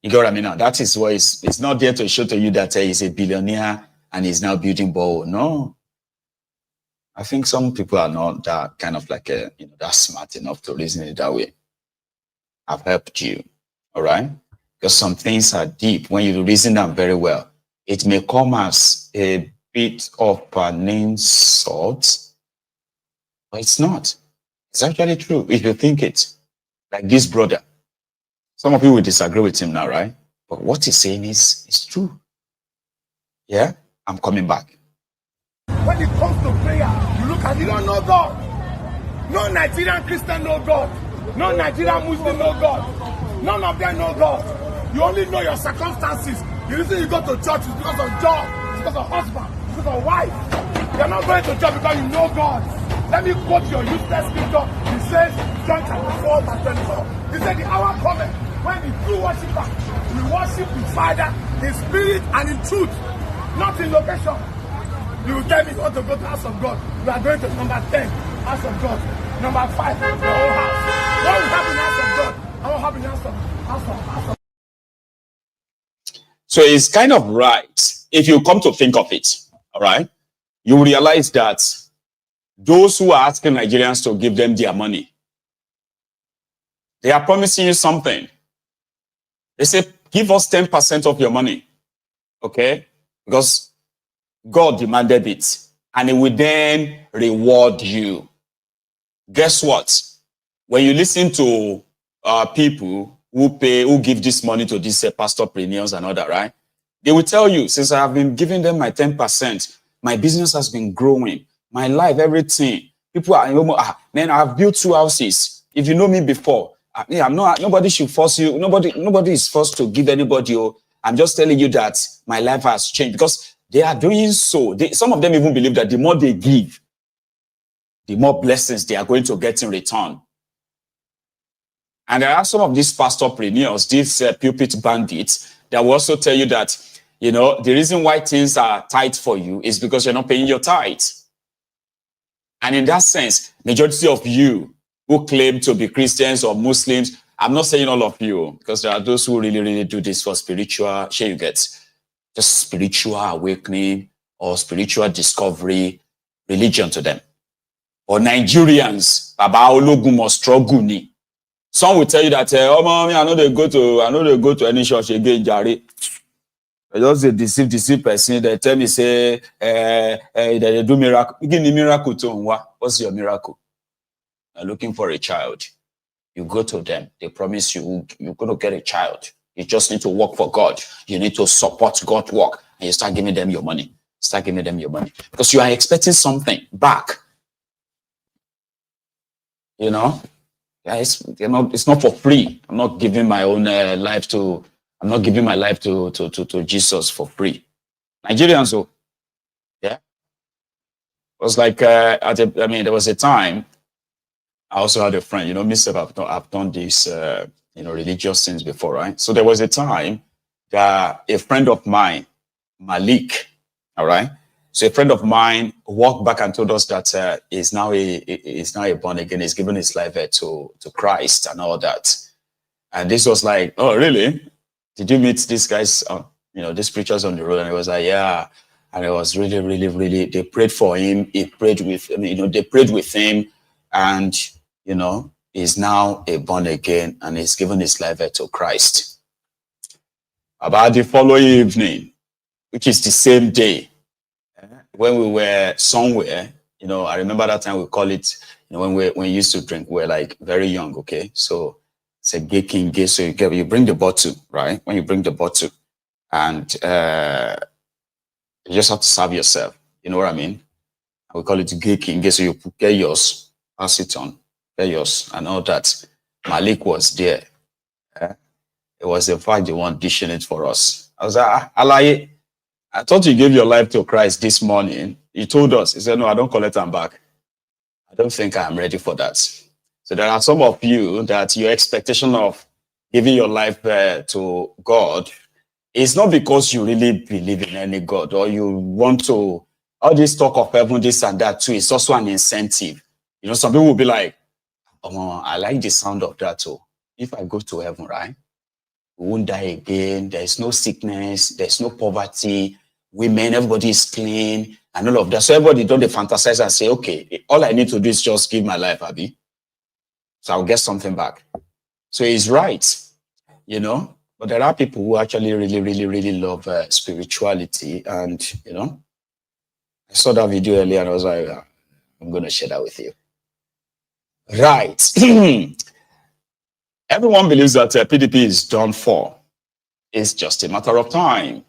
You get what I mean now? That is why it's not there to show to you that he's a billionaire and he's now building ball. No. I think some people are not that kind of like that smart enough to reason it that way. I've helped you. All right? Because some things are deep. When you reason them very well, it may come as a bit of an insult, but it's not. It's actually true if you think it. Like this brother. Some of you will disagree with him now, right? But what he's saying is true. Yeah? I'm coming back. When it comes to prayer, you look at you don't know God. No Nigerian Christian know God. No Nigerian Muslim know God. None of them know God. You only know your circumstances. The reason you go to church is because of job, because of husband, because of wife. You're not going to church because you know God. Let me quote your useless scripture. He says, John chapter 4, verse 24. He said, the hour cometh when the true worshiper will worship the Father in spirit and in truth, not in location. You will tell me you want to go to the house of God. You are going to number 10, house of God. Number 5, your own house. What will happen in the house of God? I will happen in the house of. So it's kind of right. If you come to think of it, all right, you realize that those who are asking Nigerians to give them their money, they are promising you something. They say, give us 10% of your money, okay? Because God demanded it, and he will then reward you. Guess what? When you listen to people who give this money to these pastorpreneurs and all that, right? They will tell you, since I have been giving them my 10%, my business has been growing, my life, everything. People are, man, I've built 2 houses. If you know me before, I'm not. Nobody should force you. Nobody is forced to give anybody. I'm just telling you that my life has changed because they are doing so. Some of them even believe that the more they give, the more blessings they are going to get in return. And there are some of these pastorpreneurs, these pulpit bandits, that will also tell you that, the reason why things are tight for you is because you're not paying your tithe. And in that sense, majority of you who claim to be Christians or Muslims, I'm not saying all of you, because there are those who really, really do this for spiritual, you get, just spiritual awakening or spiritual discovery, religion to them. Or Nigerians, Baba Ologun must struggle ni. Some will tell you that, oh mommy, I know they go to any church again, Jare. I just deceive person. They tell me, say, they do miracle. Give me miracle to what? What's your miracle? You're looking for a child. You go to them. They promise you're going to get a child. You just need to work for God. You need to support God's work. And you start giving them your money. Because you are expecting something back. It's not for free. I'm not giving my own life to. I'm not giving my life to Jesus for free. Nigerians, yeah. It was like there was a time. I also had a friend. Myself, I've done these religious things before, right? So there was a time that a friend of mine, Malik, all right. So a friend of mine walked back and told us that he's now a born again. He's given his life to Christ and all that. And this was like, oh, really? Did you meet these guys, these preachers on the road? And it was like, yeah. And it was really, really, really, they prayed for him. They prayed with him. And, he's now a born again and he's given his life to Christ. About the following evening, which is the same day, when we were somewhere, I remember that time we call it, when we used to drink, we were like very young, okay? So it's a gay king, gay, so you bring the bottle, right? When you bring the bottle, and you just have to serve yourself, you know what I mean? We call it gay king, gay, so you get yours, pass it on, get yours, and all that. Malik was there. It was in fact the one dishing it for us. I was like, I thought you gave your life to Christ this morning. He told us, he said, no, I don't collect them back. I don't think I'm ready for that. So there are some of you that your expectation of giving your life to God is not because you really believe in any God or you want to, all this talk of heaven, this and that too, it's also an incentive. Some people will be like, oh, I like the sound of that too. If I go to heaven, right? We won't die again. There's no sickness. There's no poverty. Women, everybody is clean and all of that. So everybody don't fantasize and say, okay, all I need to do is just give my life, Abby. So I'll get something back. So he's right, but there are people who actually really, really, really love spirituality. And, I saw that video earlier and I was like, I'm going to share that with you. Right. Everyone believes that PDP is done for. It's just a matter of time.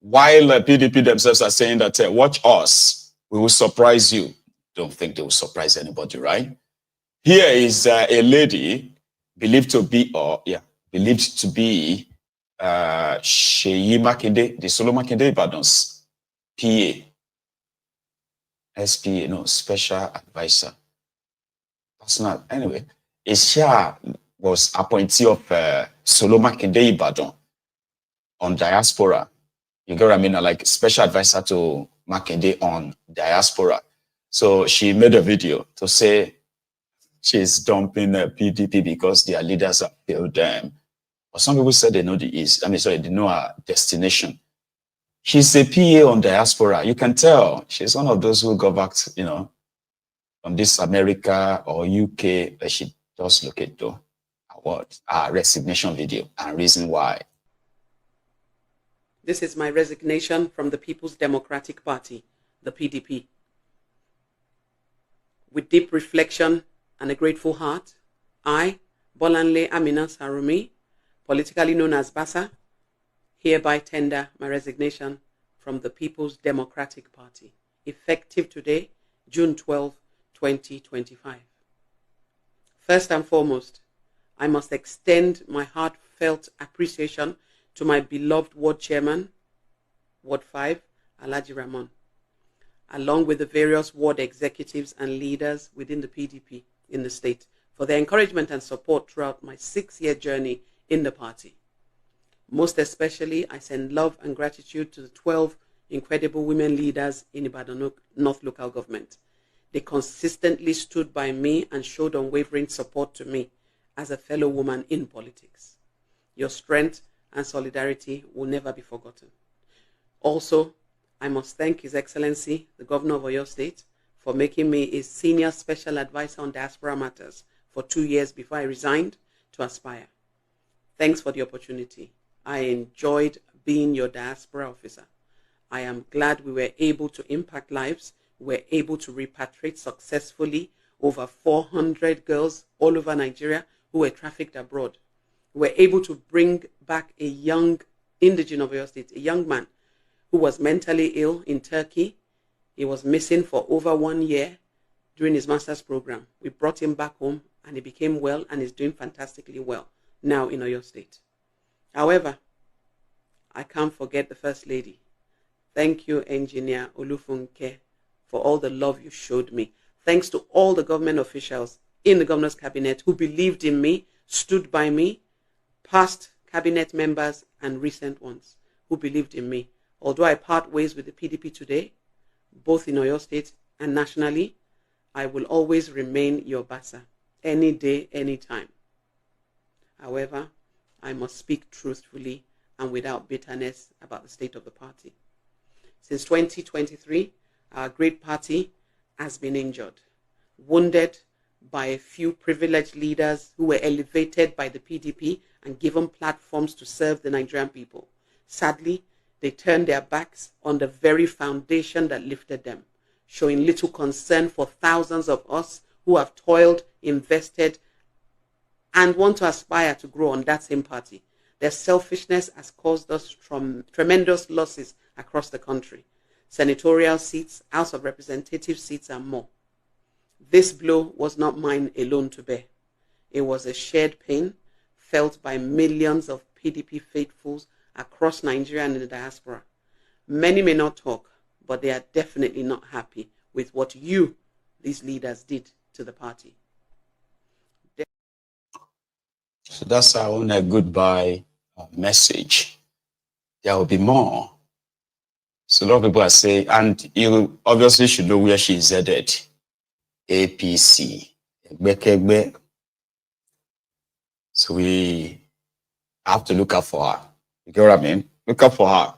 While PDP themselves are saying that, watch us, We will surprise you. Don't think they will surprise anybody, right? Here is a lady believed to be, Sheyi Makinde, the Solo Makinde Ibadan's PA. SPA, no, special advisor. Personal. Anyway, Isha was appointee of Solo Makinde Ibadan on diaspora. You get what I mean? Like special advisor to Makinde on diaspora. So she made a video to say she's dumping PDP because their leaders have failed them. But some people said they know the east. They know her destination. She's a PA on diaspora. You can tell she's one of those who go back, from this America or UK, where she does look at though. What? Resignation video and reason why. This is my resignation from the People's Democratic Party, the PDP. With deep reflection and a grateful heart, I, Bolanle Amina Sarumi, politically known as Basa, hereby tender my resignation from the People's Democratic Party, effective today, June 12, 2025. First and foremost, I must extend my heartfelt appreciation to my beloved Ward Chairman, Ward 5, Alhaji Ramon, along with the various ward executives and leaders within the PDP in the state for their encouragement and support throughout my 6-year journey in the party. Most especially, I send love and gratitude to the 12 incredible women leaders in Ibadan North Local Government. They consistently stood by me and showed unwavering support to me as a fellow woman in politics. Your strength and solidarity will never be forgotten. Also, I must thank His Excellency, the Governor of Oyo State, for making me a senior special advisor on diaspora matters for 2 years before I resigned to Aspire. Thanks for the opportunity. I enjoyed being your diaspora officer. I am glad we were able to impact lives. We were able to repatriate successfully over 400 girls all over Nigeria who were trafficked abroad. We were able to bring back a young indigene of Oyo State, a young man who was mentally ill in Turkey. He was missing for over 1 year during his master's program. We brought him back home and he became well and is doing fantastically well now in Oyo State. However, I can't forget the First Lady. Thank you, Engineer Olufunke, for all the love you showed me. Thanks to all the government officials in the governor's cabinet who believed in me, stood by me, past cabinet members and recent ones who believed in me. Although I part ways with the PDP today, both in Oyo State and nationally, I will always remain your Basa, any day, any time. However, I must speak truthfully and without bitterness about the state of the party. Since 2023, our great party has been injured, wounded by a few privileged leaders who were elevated by the PDP and given platforms to serve the Nigerian people. Sadly, they turned their backs on the very foundation that lifted them, showing little concern for thousands of us who have toiled, invested, and want to aspire to grow on that same party. Their selfishness has caused us tremendous losses across the country. Senatorial seats, House of Representatives seats, and more. This blow was not mine alone to bear. It was a shared pain felt by millions of PDP faithfuls across Nigeria and in the diaspora. Many may not talk, but they are definitely not happy with what you, these leaders, did to the party. So that's our own goodbye message. There will be more. So a lot of people are saying, and you obviously should know where she is headed. APC. So we have to look out for her. You get what I mean? Look out for her.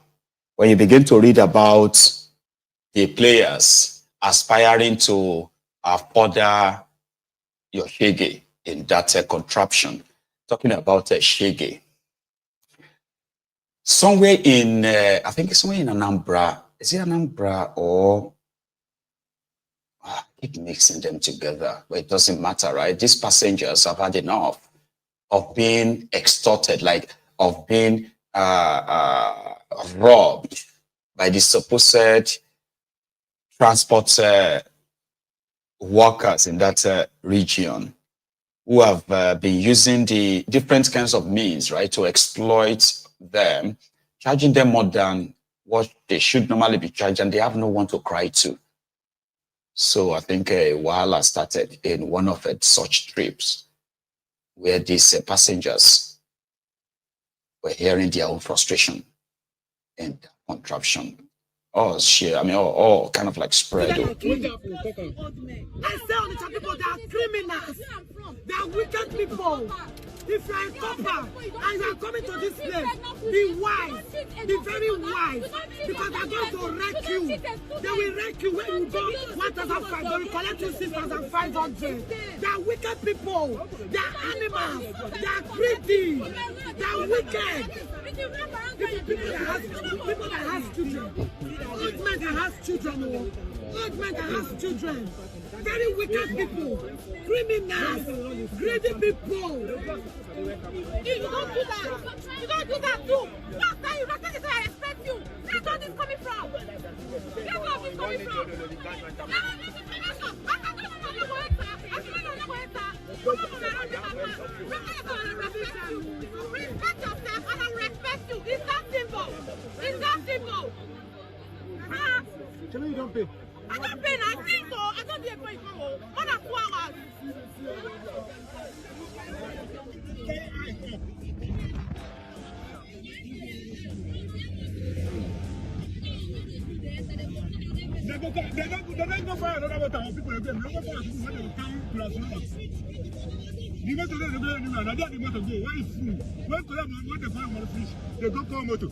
When you begin to read about the players aspiring to further your shege in that contraption, talking about shege. Somewhere in, I think it's somewhere in Anambra. Is it Anambra or... I keep mixing them together, but it doesn't matter, right? These passengers have had enough of being extorted, like of being robbed by the supposed transport workers in that region who have been using the different kinds of means, right, to exploit them, charging them more than what they should normally be charged, and they have no one to cry to. So I think a while started in one of such trips where these passengers were hearing their own frustration and contraption. Oh, shit. I mean, all kind of like spread. I say on the people, they are criminals. They are wicked people. If you are a copper and you are coming to this place, be wise. Be very wise. Because they are going to wreck you. They will wreck you when you go 1,500. They will collect you 6,500. They are wicked people. They are animals. They are greedy. They are wicked. People that have children. Old men that have children. Old men that have children. Very wicked people. Criminals. Greedy people. You don't do that. You don't do that too. Last time you respect it, I respect you. Where God is coming from? Where God is coming from? Respect yourself and I respect you. It's that simple. It's that simple. Can you don't pay? I don't pay. I think so. I don't pay for it. More than 2 hours. They don't go find another water. People again. They don't go find people when they come to us. The motor they go anywhere. Now the motor go. Where is food? When to them when they find more fish, they go call motor.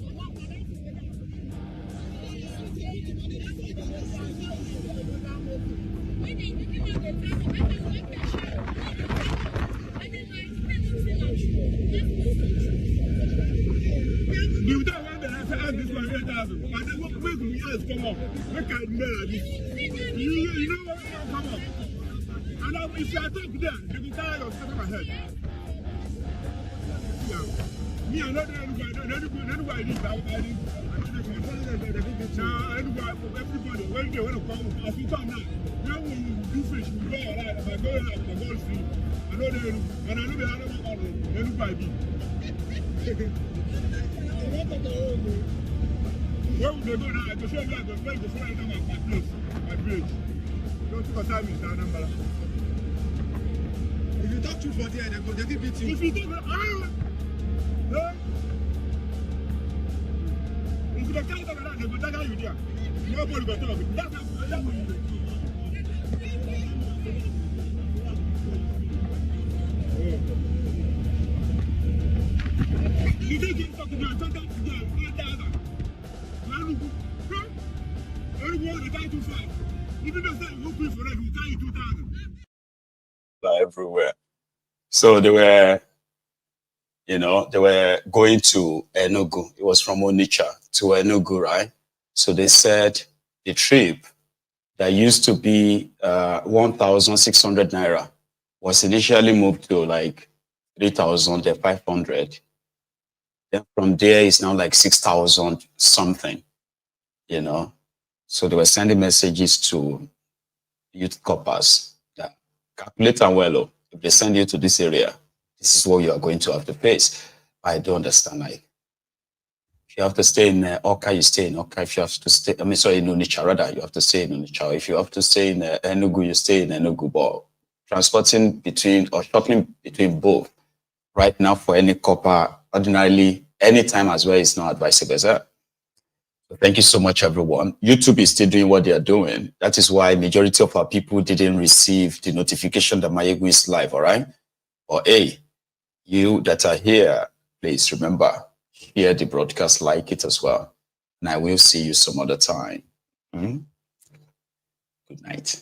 You don't want to ask this one 8,000. And then what make me else come up? Look at me like this. You know what will come up? And if I talk to them, they will tire of stepping ahead. Yeah. Me, I know anybody needs everybody, when they want to come, as we come now, now when you do fish, we go around, if I go out, the ball free. I know they, and I know they have anybody. Where would they go now? I go show you, I go find the fly down my place, my bridge. Don't take a time in that number. If you talk too for there, they go, they keep beating you. If you talk, no. If you can't talk around, they go tell you there. Nobody go talk. That's what you do. You think you're talking to them, everyone will die too fast. Even though you won't pay for it, we'll tell you 2,000. Everywhere. So they were, they were going to Enugu. It was from Onitsha to Enugu, right? So they said the trip that used to be 1,600 naira was initially moved to like 3,500. Then from there, it's now like 6,000 something, So they were sending messages to youth corpers that calculate and well, if they send you to this area, this is what you are going to have to face. I don't understand. If you have to stay in Oka, you stay in Oka. If you have to stay, in Onitsha, rather, you have to stay in Onitsha. If you have to stay in Enugu, you stay in Enugu. But transporting between or shuttling between both right now for any copper, ordinarily, anytime as well is not advisable. So thank you so much, everyone. YouTube is still doing what they are doing. That is why majority of our people didn't receive the notification that Mayegu is live, all right? Or hey, you that are here, please remember, share the broadcast, like it as well. And I will see you some other time. Good night.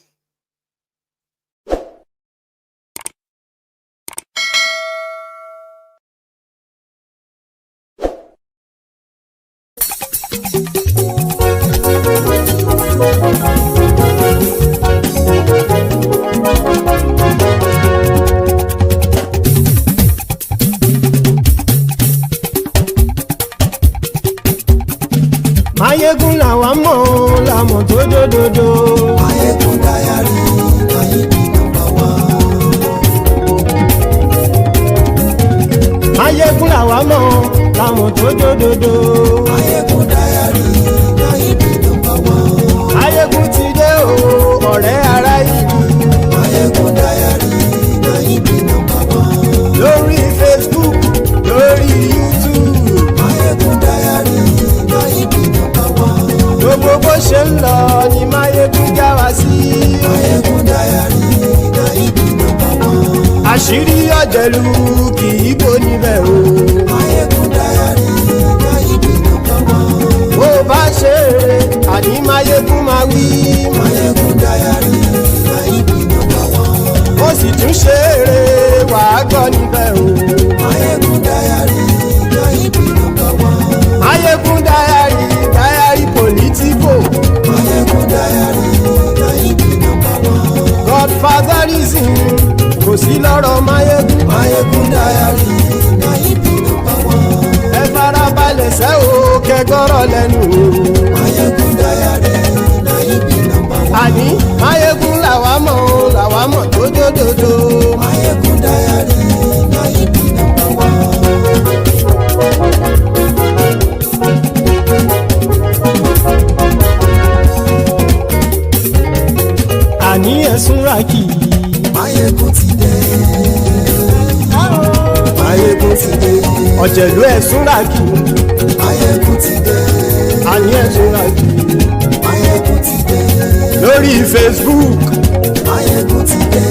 Mayegun làwa mọ̀ tó jó dòdòdò. Mayegun diary, na him be number one. Mayegun làwa mọ̀ làwọn tó dòdòdò. Mayegun diary, na him be number one. Mayegun ti dé o ọ̀rẹ́ ara ìlú. Mayegun diary, na him be number one. Lórí Facebook, lórí YouTube. Mayegun diary, na him be number one. Gbogbo bó ṣe ń lọ ni Mayegun já wa sí. Mayegun diary, na him be number one. Àṣírí ọ̀jẹ̀lú kì í bò níbẹ̀ o. Mayegun diary, na him be number one. Bó bá ṣe eré àní Mayegun máa wí. Mayegun diary, na him be number one. Ó sì tún ṣe eré wàá gbọ́ níbẹ̀ o. Mayegun diary, na him be number one. Mayegun diary, diary politico. Mayegun diary, na him be number one. Godfatherism kò sí lọ́rọ̀ Mayegun. Mayegun diary, na him be number one. Ẹ farabalẹ̀ sẹ́ o kẹgọ́rọ̀ lẹ́nu o. Mayegun diary, na him be number one. Àní Mayegun làwa mọ̀ o làwa mọ̀ tó dòdòdò. Mayegun diary, na him be number one. Àní ẹ̀sùn ràkì. Mayegun ti dé. Mayegun ti dé. Ọ̀jẹ̀lú ẹ̀sùn ràkì. Mayegun ti dé. Àní ẹ̀sùn ràkì. Mayegun ti dé. Lórí Facebook. Mayegun ti dé.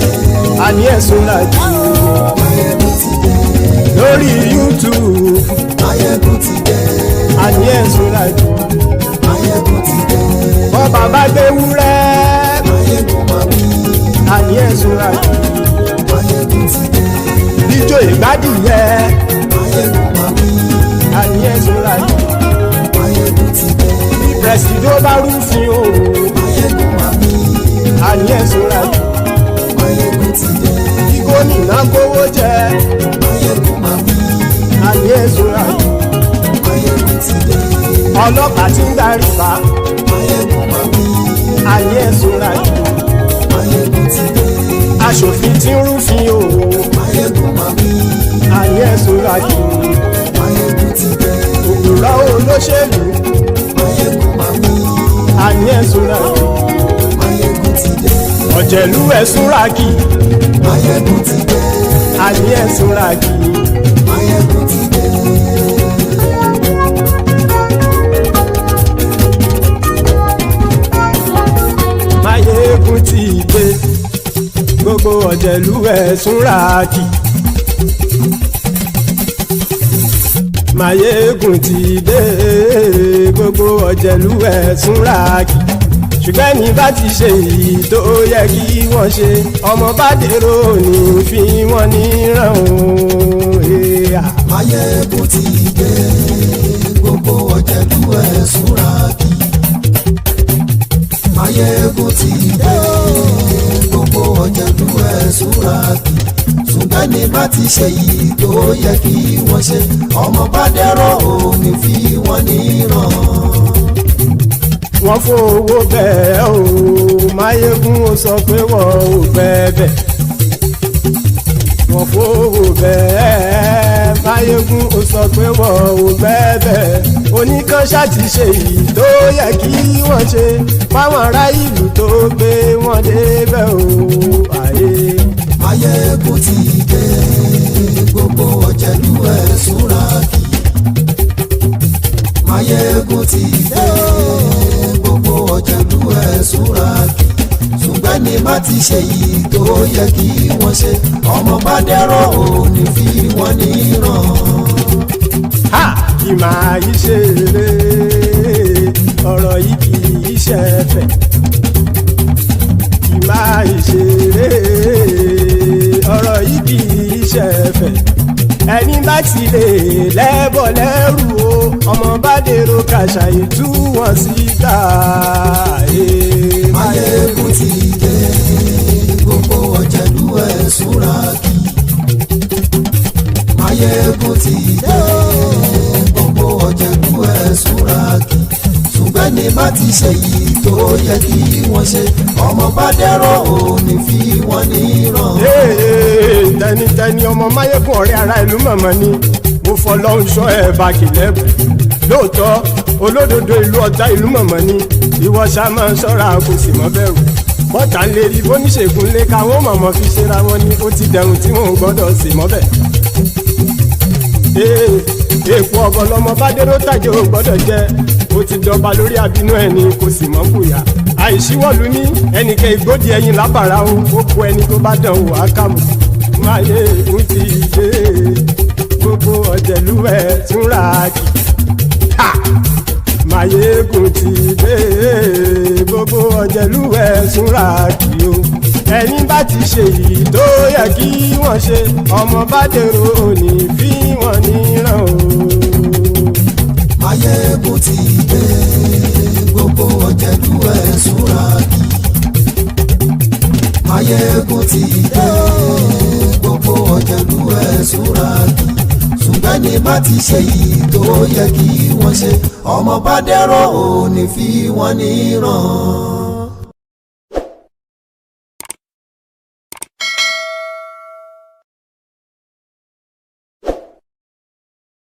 Àní ẹ̀sùn ràkì. Mayegun ti dé. Lórí YouTube. Mayegun ti dé. Àní ẹ̀sùn ràkì. Mayegun ti dé. Bọ́ bàbá gbé wúrẹ́. Mayegun máa wí. Àní ẹ̀sùn ràkì. Mayegun ti dé. Ijó ìgbádìyẹ. Mayegun máa wí. Àní ẹ̀sùn ràkì. Mayegun ti dé. Presido bá rúfin o. Mayegun máa wí. Àní ẹ̀sùn ràkì. Mayegun ti dé. Kí gómìnà kówó jẹ. Mayegun máa wí. Àní ẹ̀sùn ràkì. Mayegun ti dé. Ọlọ́pàá ti ń darí bá. Mayegun máa wí. Àní ẹ̀sùn ràkì. Mayegun ti dé. Aṣòfin ti ń rúfin o. Mayegun máa wí. Àní ẹ̀sùn ràkì. Mayegun ti dé. Òwúrọ̀ olóṣèlú. Mayegun máa wí. Àní ẹ̀sùn ràkì. Mayegun ti dé. Ọ̀jẹ̀lú ẹ̀sùn ràkì. Mayegun ti dé. Àní ẹ̀sùn ràkì. Mayegun ti dé. Mayegun ti dé. Gbogbo ọ̀jẹ̀lú ẹ̀sùn ràkì. Mayegun ti dé. Gbogbo ọ̀jẹ̀lú ẹ̀sùn ràkì. Ṣùgbọ́n ní bá ti ṣe èyí tó yẹ kí wọ́n ṣe, ọmọ bá dèrò ní fi wọ́n níran o. Mayegun ti dé. Gbogbo ọ̀jẹ̀lú ẹ̀sùn ràkì. Mayegun ti dé. Gbogbo ọ̀jẹ̀lú ẹ̀sùn ràkì. Ṣùgbọ́n ní bá ti ṣe èyí tó yẹ kí wọ́n ṣe, ọmọ bá dèrò ní fi wọ́n níran. Wọ́n fowó bẹ́ẹ̀ o, Mayegun ó sọ pé wọ́n ò bẹ́ẹ̀. Wọ́n fowó bẹ́ẹ̀, Mayegun ó sọ pé wọ́n ò bẹ́ẹ̀. Oníkan ṣáàtì ṣe èyí tó yẹ kí wọ́n ṣe, fáwọn ará ìlú tó gbé wọn débẹ̀ o. Mayegun ti dé. Gbogbo ọ̀jẹ̀lú ẹ̀sùn ràkì. Mayegun ti dé. Gbogbo ọ̀jẹ̀lú ẹ̀sùn ràkì. Ṣùgbọ́n ní bá ti ṣe yìí tó yẹ kí wọ́n ṣe, ọmọ bá dẹ́rọ̀ ò ní fi wọ́n níran. Kì máa yí ṣe eré, ọ̀rọ̀ yìí kì í ṣe fẹ̀. Kì máa yí ṣe eré, ọ̀rọ̀ yìí kì í ṣe fẹ̀. Ẹni bá ti lè lẹ́bọ̀ lẹ́rù o, ọmọ bá dèrò kàṣàyè tú wọn síta. Mayegun ti dé. Gbogbo ọ̀jẹ̀lú ẹ̀sùn ràkì. Mayegun ti dé. Gbogbo ọ̀jẹ̀lú ẹ̀sùn ràkì. Ṣùgbọ́n ní má ti ṣe yìí tó yẹ kí wọ́n ṣe ọmọ bá dẹ́rọ̀ ò ní fi wọ́n níran. tẹnitẹni ọmọ máyégún ọ̀rẹ́ ara ìlú mọ̀mọ́ ni mo fọlọ́hún sọ ẹ̀ bá kìlẹ́bù lóòótọ́ olódodo ìlú ọ̀tá ìlú mọ̀mọ́ ni ìwọ ṣá máa ń ṣọ́ra kò sì mọ́ bẹ̀rù bọ́tà ń lè rí bóníṣègùn lé káwọn mọ̀mọ́ fi ṣera wọn ni ó ti dẹrùn tí wọn ò gbọ́dọ̀ sì mọ́ bẹ̀. èèpo ọ̀bọ̀lọmọ bá dérò tàjẹ́ ò gbọ́dọ̀ jẹ́ ó ti dọba lórí àbínú ẹni kò sì mọ́ bùyà àìsíwọ́lu ní ẹnìkẹ́ ìgbódì ẹyin lábàrá o ó kó ẹni tó bá dán o àkàmù máyé ègún ti dé gbogbo ọ̀jẹ̀lú ẹ̀ tún ra kì máyé ègún ti dé gbogbo ọ̀jẹ̀lú ẹ̀ tún ra kì o ẹni bá ti ṣe yìí tó yẹ kí wọ́n ṣe ọmọ bá dèrò òní fi wọ́n níran o. máyé ègún ti dé gbogbo ọ̀jẹ̀lú ẹ̀ súnra kì máyé ègún ti dé gbogbo ọ̀jẹ̀lú ẹ̀ súnra kì ṣùgbọ́n ní bá ti ṣe yìí tó yẹ kí wọ́n ṣe ọmọ bá dẹ́rọ̀ ò ní fi wọ́n níran.